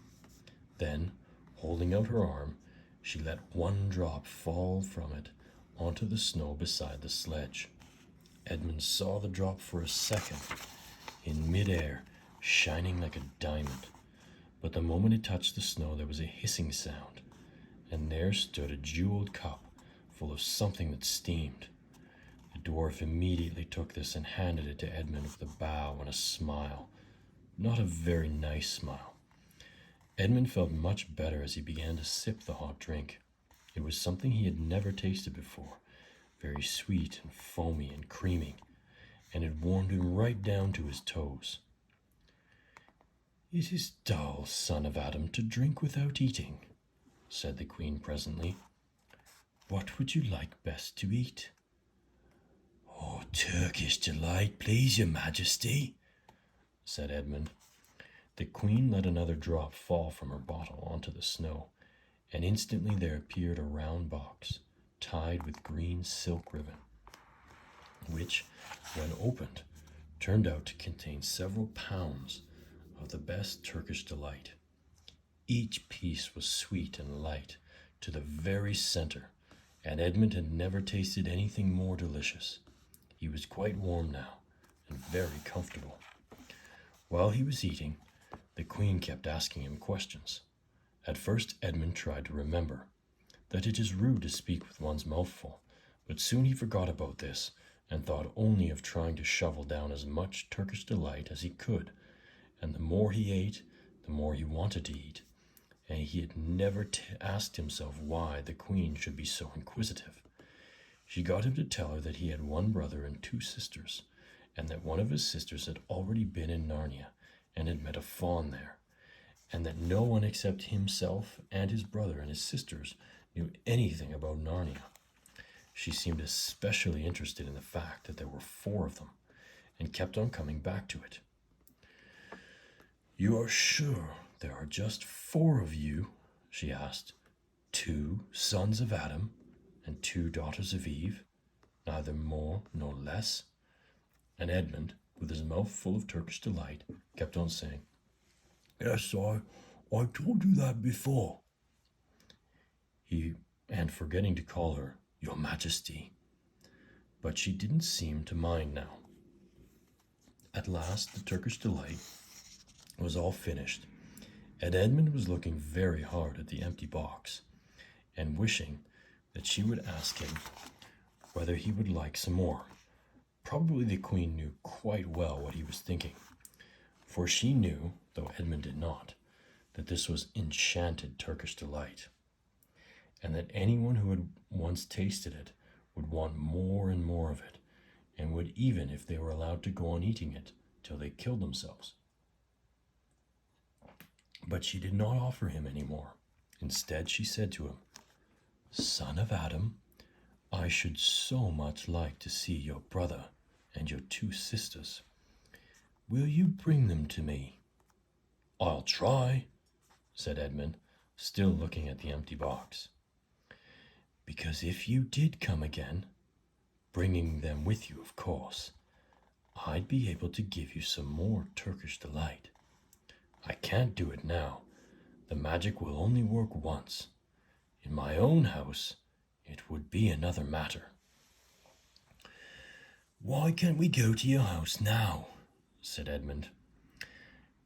Then, holding out her arm, she let one drop fall from it onto the snow beside the sledge. Edmund saw the drop for a second, in midair, shining like a diamond. But the moment it touched the snow, there was a hissing sound, and there stood a jeweled cup full of something that steamed. The dwarf immediately took this and handed it to Edmund with a bow and a smile. Not a very nice smile. Edmund felt much better as he began to sip the hot drink. It was something he had never tasted before, very sweet and foamy and creamy, and it warmed him right down to his toes. It is dull, son of Adam, to drink without eating, said the queen presently. What would you like best to eat? Oh, Turkish delight, please, your majesty, said Edmund. The queen let another drop fall from her bottle onto the snow, and instantly there appeared a round box, tied with green silk ribbon, which, when opened, turned out to contain several pounds of the best Turkish delight. Each piece was sweet and light to the very center, and Edmund had never tasted anything more delicious. He was quite warm now, and very comfortable. While he was eating, the queen kept asking him questions. At first Edmund tried to remember that it is rude to speak with one's mouth full, but soon he forgot about this and thought only of trying to shovel down as much Turkish delight as he could, and the more he ate, the more he wanted to eat, and he had never asked himself why the queen should be so inquisitive. She got him to tell her that he had one brother and two sisters, and that one of his sisters had already been in Narnia and had met a faun there, and that no one except himself and his brother and his sisters knew anything about Narnia. She seemed especially interested in the fact that there were 4 of them, and kept on coming back to it. You are sure there are just 4 of you? She asked. 2 sons of Adam and 2 daughters of Eve, neither more nor less? And Edmund, with his mouth full of Turkish delight, kept on saying, Yes, I told you that before. And forgetting to call her Your Majesty. But she didn't seem to mind now. At last the Turkish delight was all finished, and Edmund was looking very hard at the empty box, and wishing that she would ask him whether he would like some more. Probably the queen knew quite well what he was thinking, for she knew, though Edmund did not, that this was enchanted Turkish delight, and that anyone who had once tasted it would want more and more of it, and would even if they were allowed to go on eating it till they killed themselves. But she did not offer him any more. Instead, she said to him, "Son of Adam, I should so much like to see your brother and your 2 sisters. Will you bring them to me?" "I'll try," said Edmund, still looking at the empty box. "Because if you did come again, bringing them with you, of course, I'd be able to give you some more Turkish delight. I can't do it now. The magic will only work once. In my own house, it would be another matter." "Why can't we go to your house now?" said Edmund.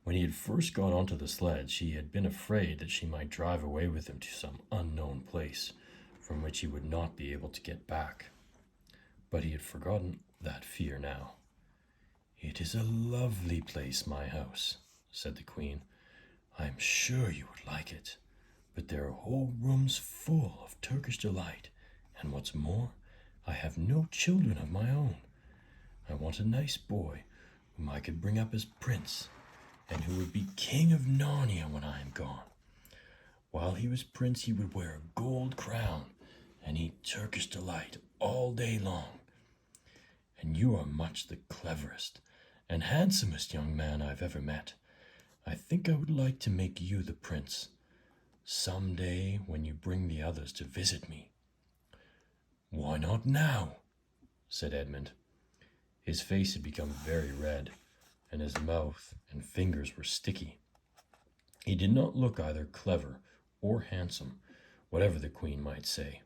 When he had first got onto the sledge, he had been afraid that she might drive away with him to some unknown place from which he would not be able to get back. But he had forgotten that fear now. "It is a lovely place, my house," said the queen. "I am sure you would like it. But there are whole rooms full of Turkish delight, and what's more, I have no children of my own. I want a nice boy whom I could bring up as prince, and who would be king of Narnia when I am gone. While he was prince, he would wear a gold crown and eat Turkish delight all day long. And you are much the cleverest and handsomest young man I've ever met. I think I would like to make you the prince some day when you bring the others to visit me." "Why not now?" said Edmund. His face had become very red, and his mouth and fingers were sticky. He did not look either clever or handsome, whatever the queen might say.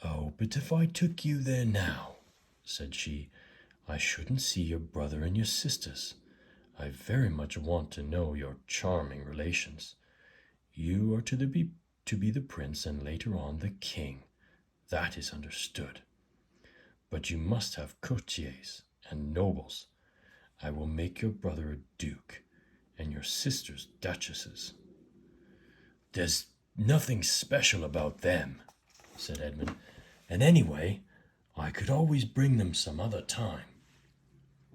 "Oh, but if I took you there now," said she, "I shouldn't see your brother and your sisters. I very much want to know your charming relations. You are to be the prince and later on the king. That is understood. But you must have courtiers and nobles. I will make your brother a duke and your sisters duchesses." "There's nothing special about them," said Edmund, "and anyway, I could always bring them some other time."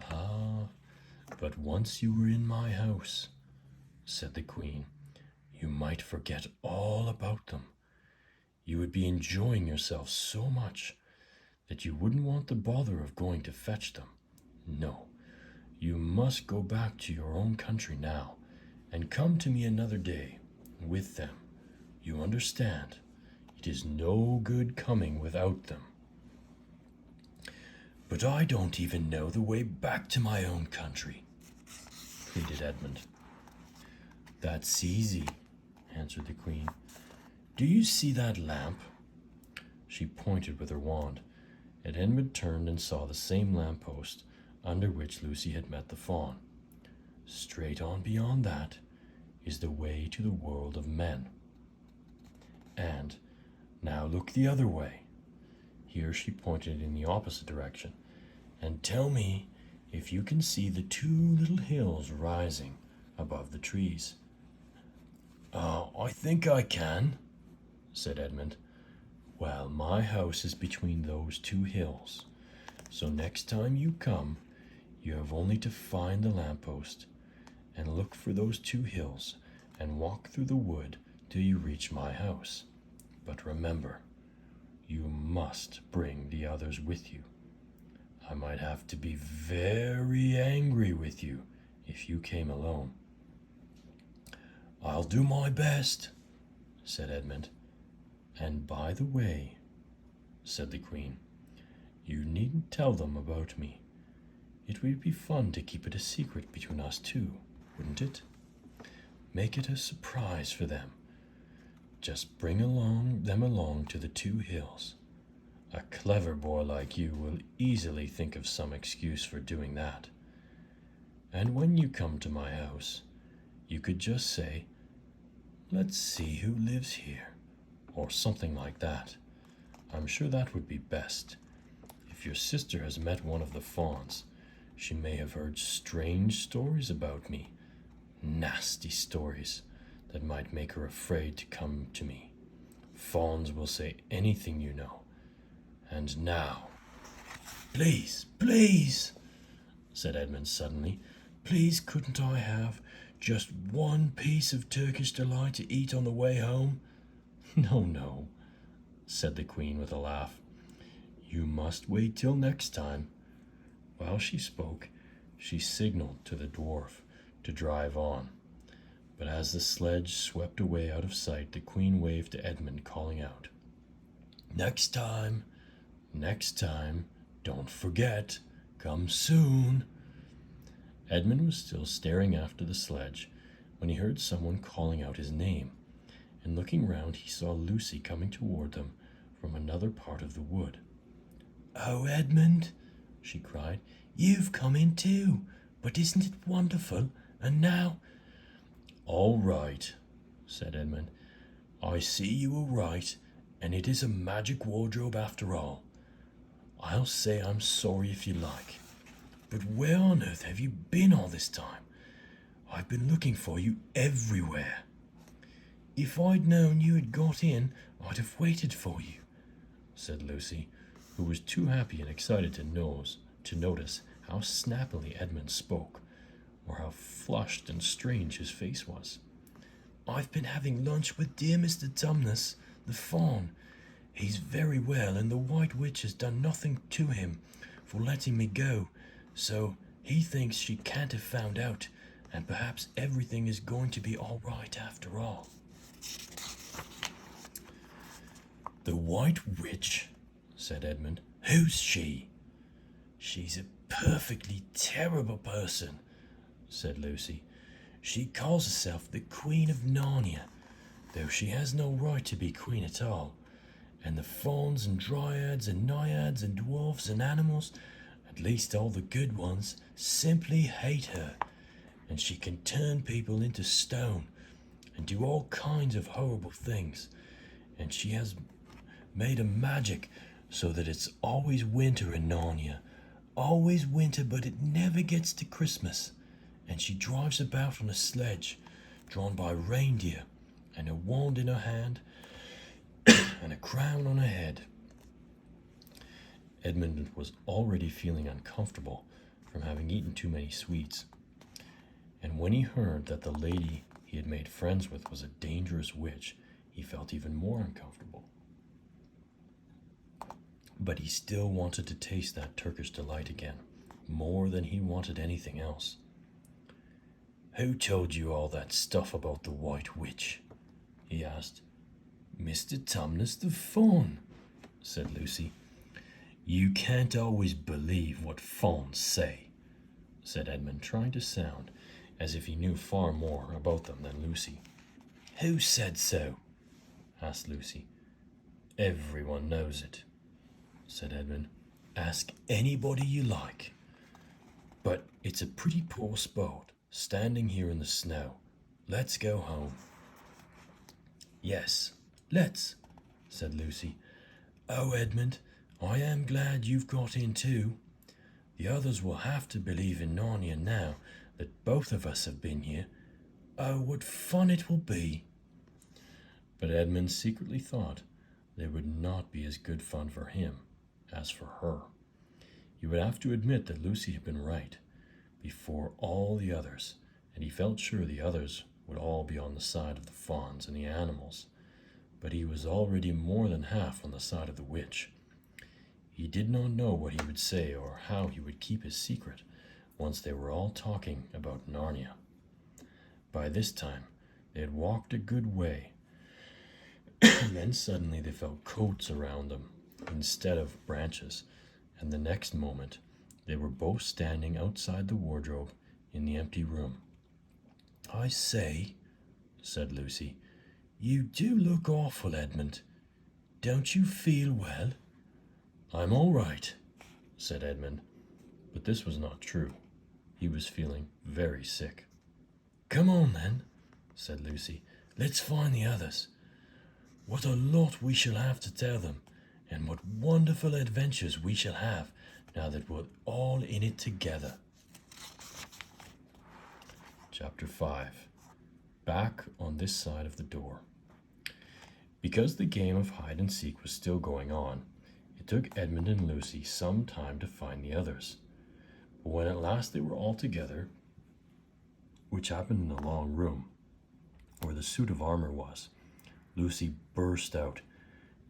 "Ah, but once you were in my house," said the queen, "you might forget all about them. You would be enjoying yourself so much that you wouldn't want the bother of going to fetch them. No, you must go back to your own country now, and come to me another day with them. You understand? It is no good coming without them." "But I don't even know the way back to my own country," pleaded Edmund. "That's easy," answered the queen. "Do you see that lamp?" She pointed with her wand, and Edmund turned and saw the same lamppost under which Lucy had met the fawn. Straight on beyond that is the way to the world of men. And now look the other way. Here she pointed in the opposite direction, and tell me if you can see the 2 little hills rising above the trees." I think I can," said Edmund. "Well, my house is between those 2 hills, so next time you come, you have only to find the lamppost, and look for those 2 hills, and walk through the wood till you reach my house. But remember, you must bring the others with you. I might have to be very angry with you if you came alone." "I'll do my best," said Edmund. "And by the way," said the queen, "you needn't tell them about me. It would be fun to keep it a secret between us 2, wouldn't it? Make it a surprise for them. Just bring them along to the 2 hills. A clever boy like you will easily think of some excuse for doing that. And when you come to my house, you could just say, 'Let's see who lives here,' or something like that. I'm sure that would be best. If If your sister has met one of the fawns, she may have heard strange stories about me. Nasty stories that might make her afraid to come to me. Fawns will say anything, you know. And now, please, please, said Edmund suddenly, please couldn't I have just one piece of Turkish delight to eat on the way home? No, no, said the Queen with a laugh. You must wait till next time. While she spoke, she signaled to the dwarf to drive on. But as the sledge swept away out of sight, the Queen waved to Edmund, calling out, next time, don't forget, come soon. Edmund was still staring after the sledge when he heard someone calling out his name, and looking round he saw Lucy coming toward them from another part of the wood. Oh, Edmund, she cried, you've come in too, but isn't it wonderful? And now... All right, said Edmund. I see you were right, and it is a magic wardrobe after all. I'll say I'm sorry if you like, but where on earth have you been all this time? I've been looking for you everywhere. If I'd known you had got in, I'd have waited for you, said Lucy, who was too happy and excited to notice how snappily Edmund spoke, or how flushed and strange his face was. I've been having lunch with dear Mr. Tumnus, the fawn. He's very well, and the White Witch has done nothing to him for letting me go, so he thinks she can't have found out, and perhaps everything is going to be all right after all. The White Witch, said Edmund. Who's she? She's a perfectly terrible person, said Lucy. She calls herself the Queen of Narnia, though she has no right to be queen at all. And the fauns and dryads and naiads and dwarfs and animals, at least all the good ones, simply hate her. And she can turn people into stone and do all kinds of horrible things. And she has made a magic so that it's always winter in Narnia. Always winter, but it never gets to Christmas. And she drives about on a sledge drawn by reindeer and a wand in her hand and a crown on her head. Edmund was already feeling uncomfortable from having eaten too many sweets, and when he heard that the lady he had made friends with was a dangerous witch, he felt even more uncomfortable. But he still wanted to taste that Turkish delight again, more than he wanted anything else. Who told you all that stuff about the White Witch? He asked. Mr. Tumnus the Fawn, said Lucy. You can't always believe what fawns say, said Edmund, trying to sound as if he knew far more about them than Lucy. Who said so? Asked Lucy. Everyone knows it, said Edmund. Ask anybody you like. But it's a pretty poor sport, standing here in the snow. Let's go home. Yes, let's, said Lucy. Oh, Edmund, I am glad you've got in too. The others will have to believe in Narnia now that both of us have been here. Oh, what fun it will be. But Edmund secretly thought there would not be as good fun for him as for her. He would have to admit that Lucy had been right before all the others, and he felt sure the others would all be on the side of the fawns and the animals, but he was already more than half on the side of the witch. He did not know what he would say or how he would keep his secret once they were all talking about Narnia. By this time, they had walked a good way, and then suddenly they felt coats around them instead of branches, and the next moment they were both standing outside the wardrobe in the empty room. I say, said Lucy, you do look awful, Edmund. Don't you feel well? I'm all right, said Edmund, but this was not true. He was feeling very sick. Come on, then, said Lucy. Let's find the others. What a lot we shall have to tell them, and what wonderful adventures we shall have now that we're all in it together. Chapter 5. Back on this side of the door. Because the game of hide and seek was still going on, it took Edmund and Lucy some time to find the others. But when at last they were all together, which happened in the long room where the suit of armor was, Lucy burst out,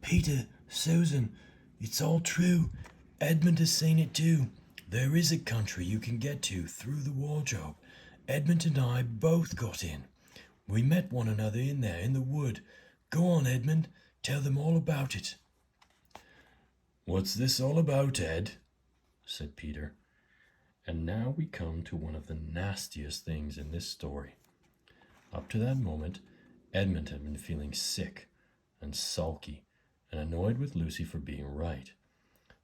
"Peter, Susan, it's all true. Edmund has seen it too. There is a country you can get to through the wardrobe. Edmund and I both got in. We met one another in there in the wood. Go on, Edmund, tell them all about it." "What's this all about, Ed?" said Peter. And now we come to one of the nastiest things in this story. Up to that moment, Edmund had been feeling sick and sulky and annoyed with Lucy for being right,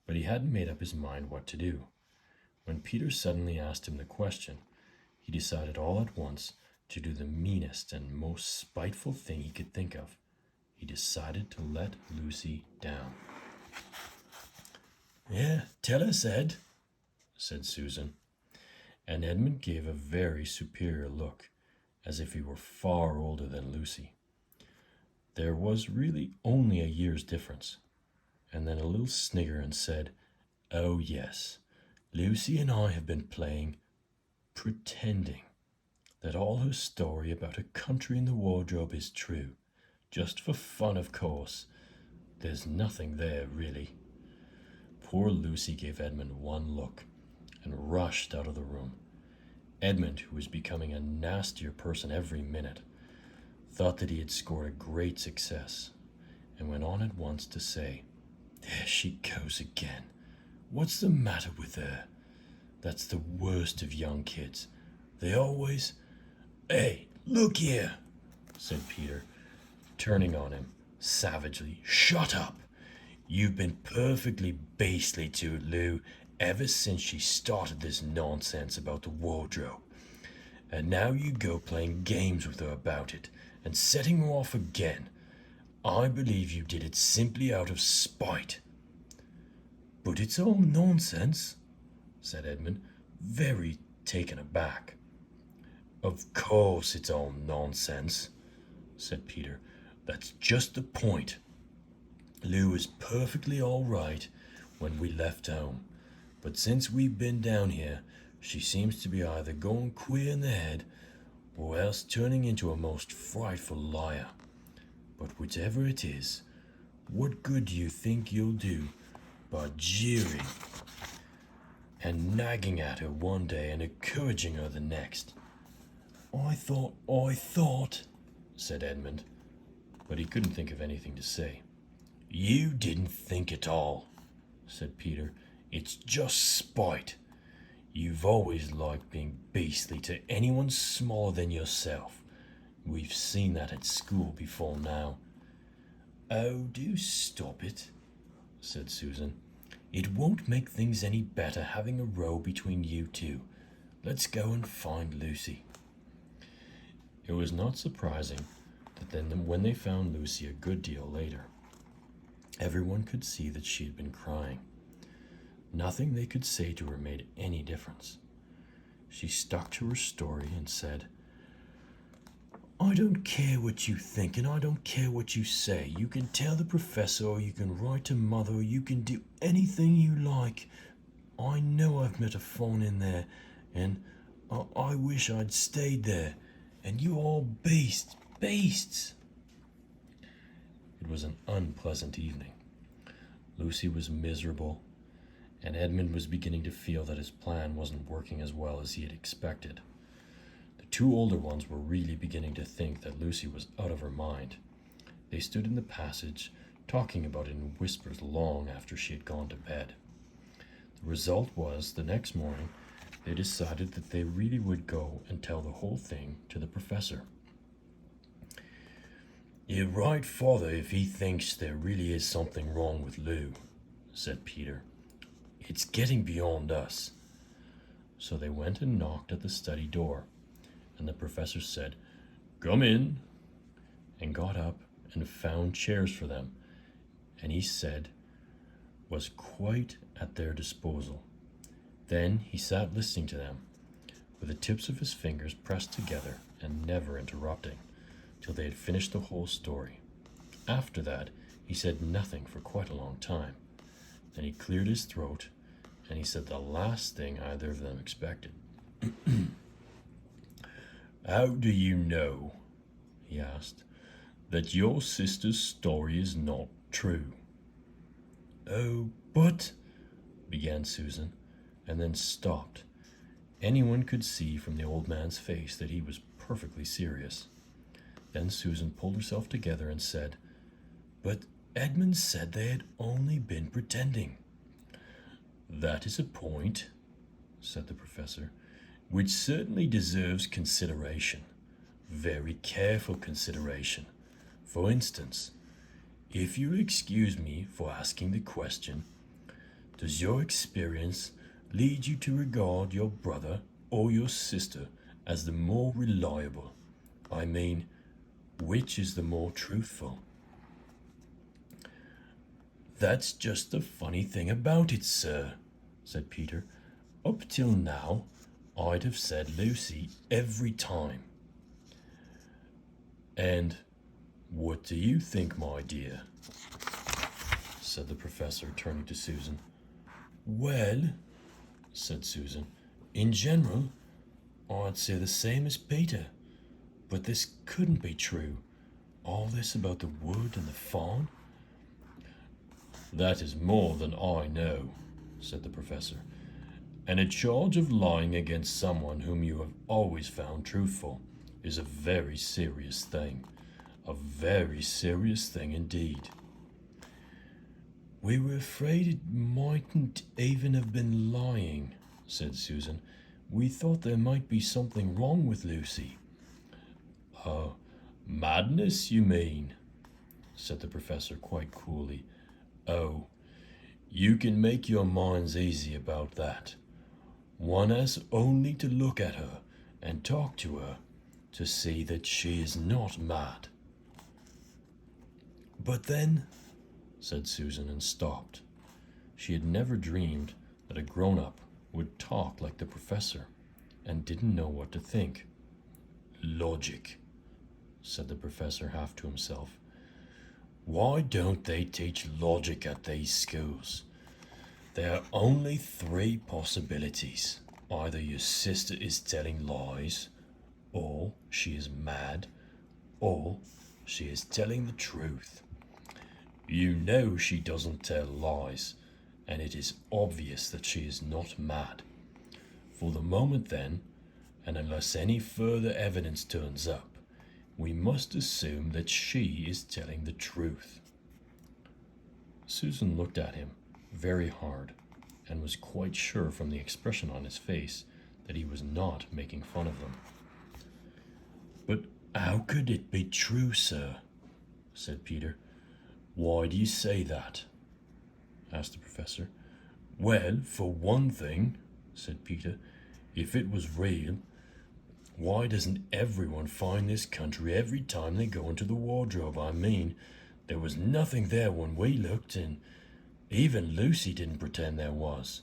but he hadn't made up his mind what to do. When Peter suddenly asked him the question, he decided all at once to do the meanest and most spiteful thing he could think of. He decided to let Lucy down. "Yeah, tell us, Ed," said Susan, and Edmund gave a very superior look, as if he were far older than Lucy. There was really only a year's difference, and then a little snigger and said, "Oh yes, Lucy and I have been playing pretending that all her story about a country in the wardrobe is true, just for fun, of course. There's nothing there, really." Poor Lucy gave Edmund one look and rushed out of the room. Edmund, who was becoming a nastier person every minute, thought that he had scored a great success, and went on at once to say, "There she goes again. What's the matter with her? That's the worst of young kids. They always—" "Hey, look here," said Peter, turning on him savagely. "Shut up. You've been perfectly beastly to Lou ever since she started this nonsense about the wardrobe. And now you go playing games with her about it and setting her off again. I believe you did it simply out of spite." "But it's all nonsense," said Edmund, very taken aback. "Of course it's all nonsense," said Peter. "That's just the point. Lou was perfectly all right when we left home, but since we've been down here, she seems to be either going queer in the head or else turning into a most frightful liar. But whichever it is, what good do you think you'll do by jeering and nagging at her one day and encouraging her the next?" I thought, said Edmund, but he couldn't think of anything to say. "You didn't think at all," said Peter. "It's just spite. You've always liked being beastly to anyone smaller than yourself. We've seen that at school before now." "Oh, do stop it," said Susan. "It won't make things any better having a row between you two. Let's go and find Lucy." It was not surprising that then when they found Lucy a good deal later, everyone could see that she had been crying. Nothing they could say to her made any difference. She stuck to her story and said, "I don't care what you think and I don't care what you say. You can tell the professor or you can write to Mother or you can do anything you like. I know I've met a fawn in there and I wish I'd stayed there. And you all beasts. It was an unpleasant evening. Lucy was miserable, and Edmund was beginning to feel that his plan wasn't working as well as he had expected. The two older ones were really beginning to think that Lucy was out of her mind. They stood in the passage, talking about it in whispers long after she had gone to bed. The result was, the next morning, they decided that they really would go and tell the whole thing to the professor. "You're right, Father, if he thinks there really is something wrong with Lou," said Peter. "It's getting beyond us." So they went and knocked at the study door, and the professor said, "Come in," and got up and found chairs for them, and he said, was quite at their disposal. Then he sat listening to them, with the tips of his fingers pressed together and never interrupting, till they had finished the whole story. After that, he said nothing for quite a long time. Then he cleared his throat, and he said the last thing either of them expected. "How do you know," he asked, "that your sister's story is not true?" "Oh, but," began Susan, and then stopped. Anyone could see from the old man's face that he was perfectly serious. Then Susan pulled herself together and said, "But Edmund said they had only been pretending." "That is a point," said the professor, "which certainly deserves consideration. Very careful consideration. For instance, if you excuse me for asking the question, does your experience lead you to regard your brother or your sister as the more reliable? I mean, which is the more truthful?" "That's just the funny thing about it, sir," said Peter. "Up till now, I'd have said Lucy every time." "And what do you think, my dear?" said the professor, turning to Susan. "Well," said Susan, "in general, I'd say the same as Peter. But this couldn't be true. All this about the wood and the fawn." "That is more than I know," said the professor. "And a charge of lying against someone whom you have always found truthful is a very serious thing. A very serious thing indeed." "We were afraid it mightn't even have been lying," said Susan. "We thought there might be something wrong with Lucy." "Oh, madness, you mean?" said the professor quite coolly. "Oh, you can make your minds easy about that. One has only to look at her and talk to her to see that she is not mad." "But then," said Susan, and stopped. She had never dreamed that a grown-up would talk like the professor, and didn't know what to think. "Logic," said the professor half to himself. "Why don't they teach logic at these schools? There are only three possibilities. Either your sister is telling lies, or she is mad, or she is telling the truth. You know she doesn't tell lies, and it is obvious that she is not mad. For the moment then, and unless any further evidence turns up, we must assume that she is telling the truth." Susan looked at him very hard, and was quite sure from the expression on his face that he was not making fun of them. "But how could it be true, sir?" said Peter. "Why do you say that?" asked the professor. "Well, for one thing," said Peter, "if it was real, why doesn't everyone find this country every time they go into the wardrobe? I mean, there was nothing there when we looked, and even Lucy didn't pretend there was."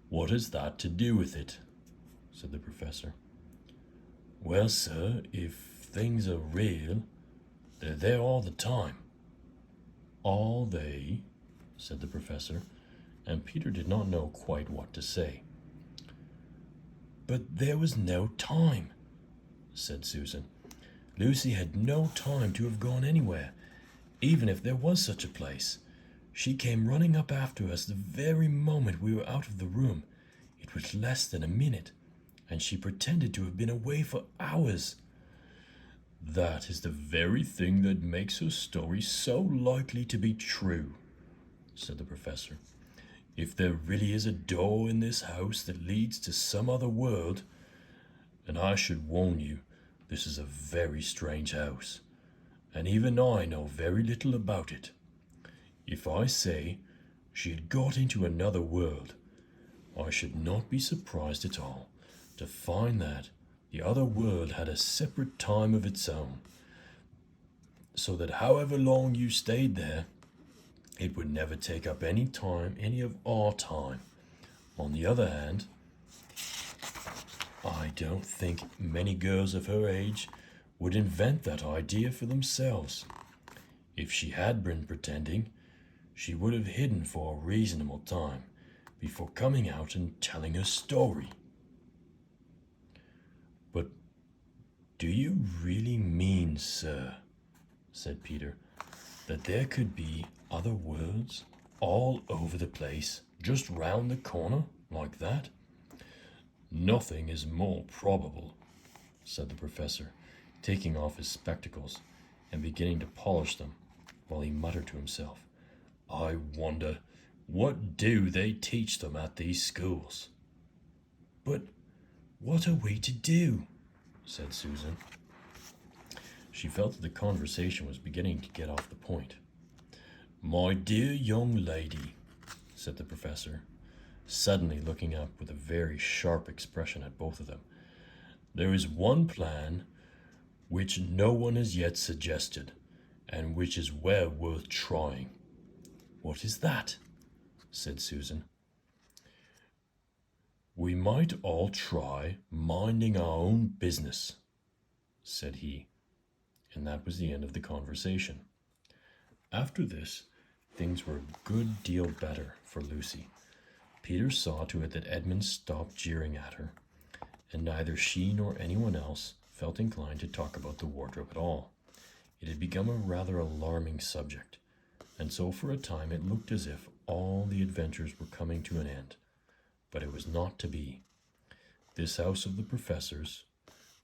"What has that to do with it?" said the professor. "Well, sir, if things are real, they're there all the time." "Are they?" said the professor, and Peter did not know quite what to say. "But there was no time," said Susan. "Lucy had no time to have gone anywhere, even if there was such a place. She came running up after us the very moment we were out of the room. It was less than a minute, and she pretended to have been away for hours." "That is the very thing that makes her story so likely to be true," said the professor. "If there really is a door in this house that leads to some other world, and I should warn you, this is a very strange house, and even I know very little about it. If I say she had got into another world, I should not be surprised at all to find that the other world had a separate time of its own, so that however long you stayed there, It would never take up any of our time. On the other hand, I don't think many girls of her age would invent that idea for themselves. If she had been pretending, she would have hidden for a reasonable time before coming out and telling her story. But do you really mean, sir, said Peter, that there could be other worlds all over the place, just round the corner, like that? Nothing is more probable, said the professor, taking off his spectacles and beginning to polish them, while he muttered to himself, I wonder, what do they teach them at these schools? But what are we to do? Said Susan. She felt that the conversation was beginning to get off the point. My dear young lady, said the professor, suddenly looking up with a very sharp expression at both of them, there is one plan which no one has yet suggested, and which is well worth trying. What is that? Said Susan. We might all try minding our own business, said he, and that was the end of the conversation. After this, things were a good deal better for Lucy. Peter saw to it that Edmund stopped jeering at her, and neither she nor anyone else felt inclined to talk about the wardrobe at all. It had become a rather alarming subject, and so for a time it looked as if all the adventures were coming to an end. But it was not to be. This house of the professor's,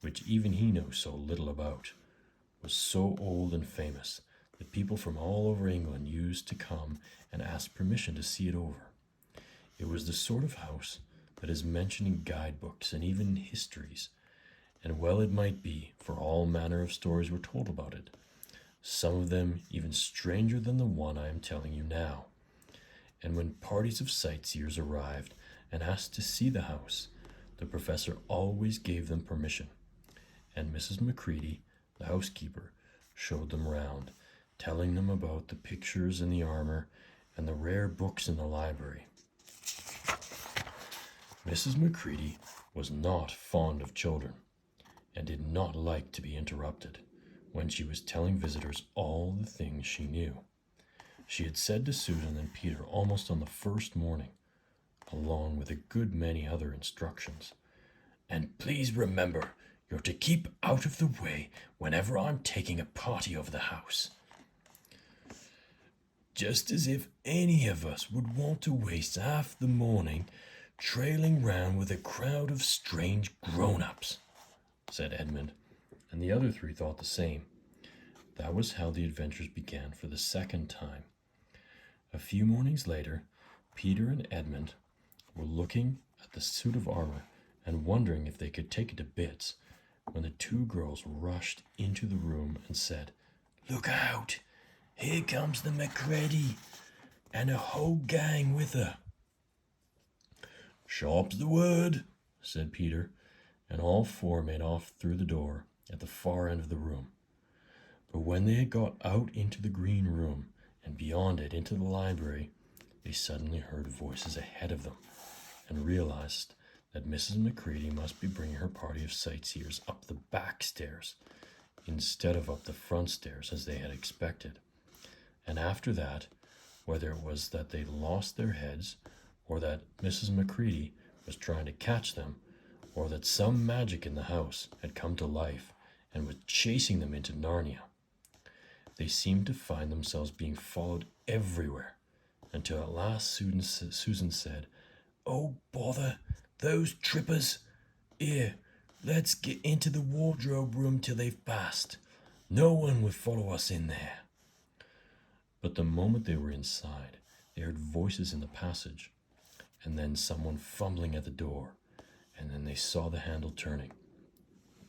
which even he knows so little about, was so old and famous that people from all over England used to come and ask permission to see it over. It was the sort of house that is mentioned in guidebooks and even in histories, and well it might be, for all manner of stories were told about it, some of them even stranger than the one I am telling you now. And when parties of sightseers arrived and asked to see the house, the professor always gave them permission, and Mrs. Macready, the housekeeper, showed them round, telling them about the pictures and the armor and the rare books in the library. Mrs. Macready was not fond of children, and did not like to be interrupted when she was telling visitors all the things she knew. She had said to Susan and Peter almost on the first morning, along with a good many other instructions, and please remember, you're to keep out of the way whenever I'm taking a party over the house. Just as if any of us would want to waste half the morning trailing round with a crowd of strange grown-ups, said Edmund, and the other three thought the same. That was how the adventures began for the second time. A few mornings later, Peter and Edmund were looking at the suit of armor and wondering if they could take it to bits, when the two girls rushed into the room and said, Look out! Here comes the Macready, and a whole gang with her. Sharp's the word, said Peter, and all four made off through the door at the far end of the room. But when they had got out into the green room, and beyond it into the library, they suddenly heard voices ahead of them, and realized that Mrs. Macready must be bringing her party of sightseers up the back stairs, instead of up the front stairs as they had expected. And after that, whether it was that they lost their heads, or that Mrs. Macready was trying to catch them, or that some magic in the house had come to life and was chasing them into Narnia, they seemed to find themselves being followed everywhere, until at last Susan said, Oh, bother, those trippers! Here, let's get into the wardrobe room till they've passed. No one would follow us in there. But the moment they were inside, they heard voices in the passage, and then someone fumbling at the door, and then they saw the handle turning.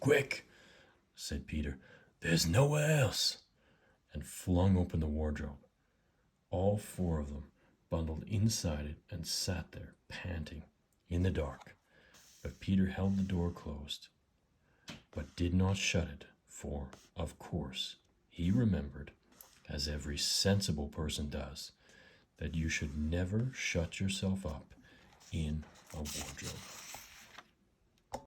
Quick, said Peter, there's nowhere else, and flung open the wardrobe. All four of them bundled inside it and sat there, panting, in the dark. But Peter held the door closed, but did not shut it, for, of course, he remembered, as every sensible person does, that you should never shut yourself up in a wardrobe.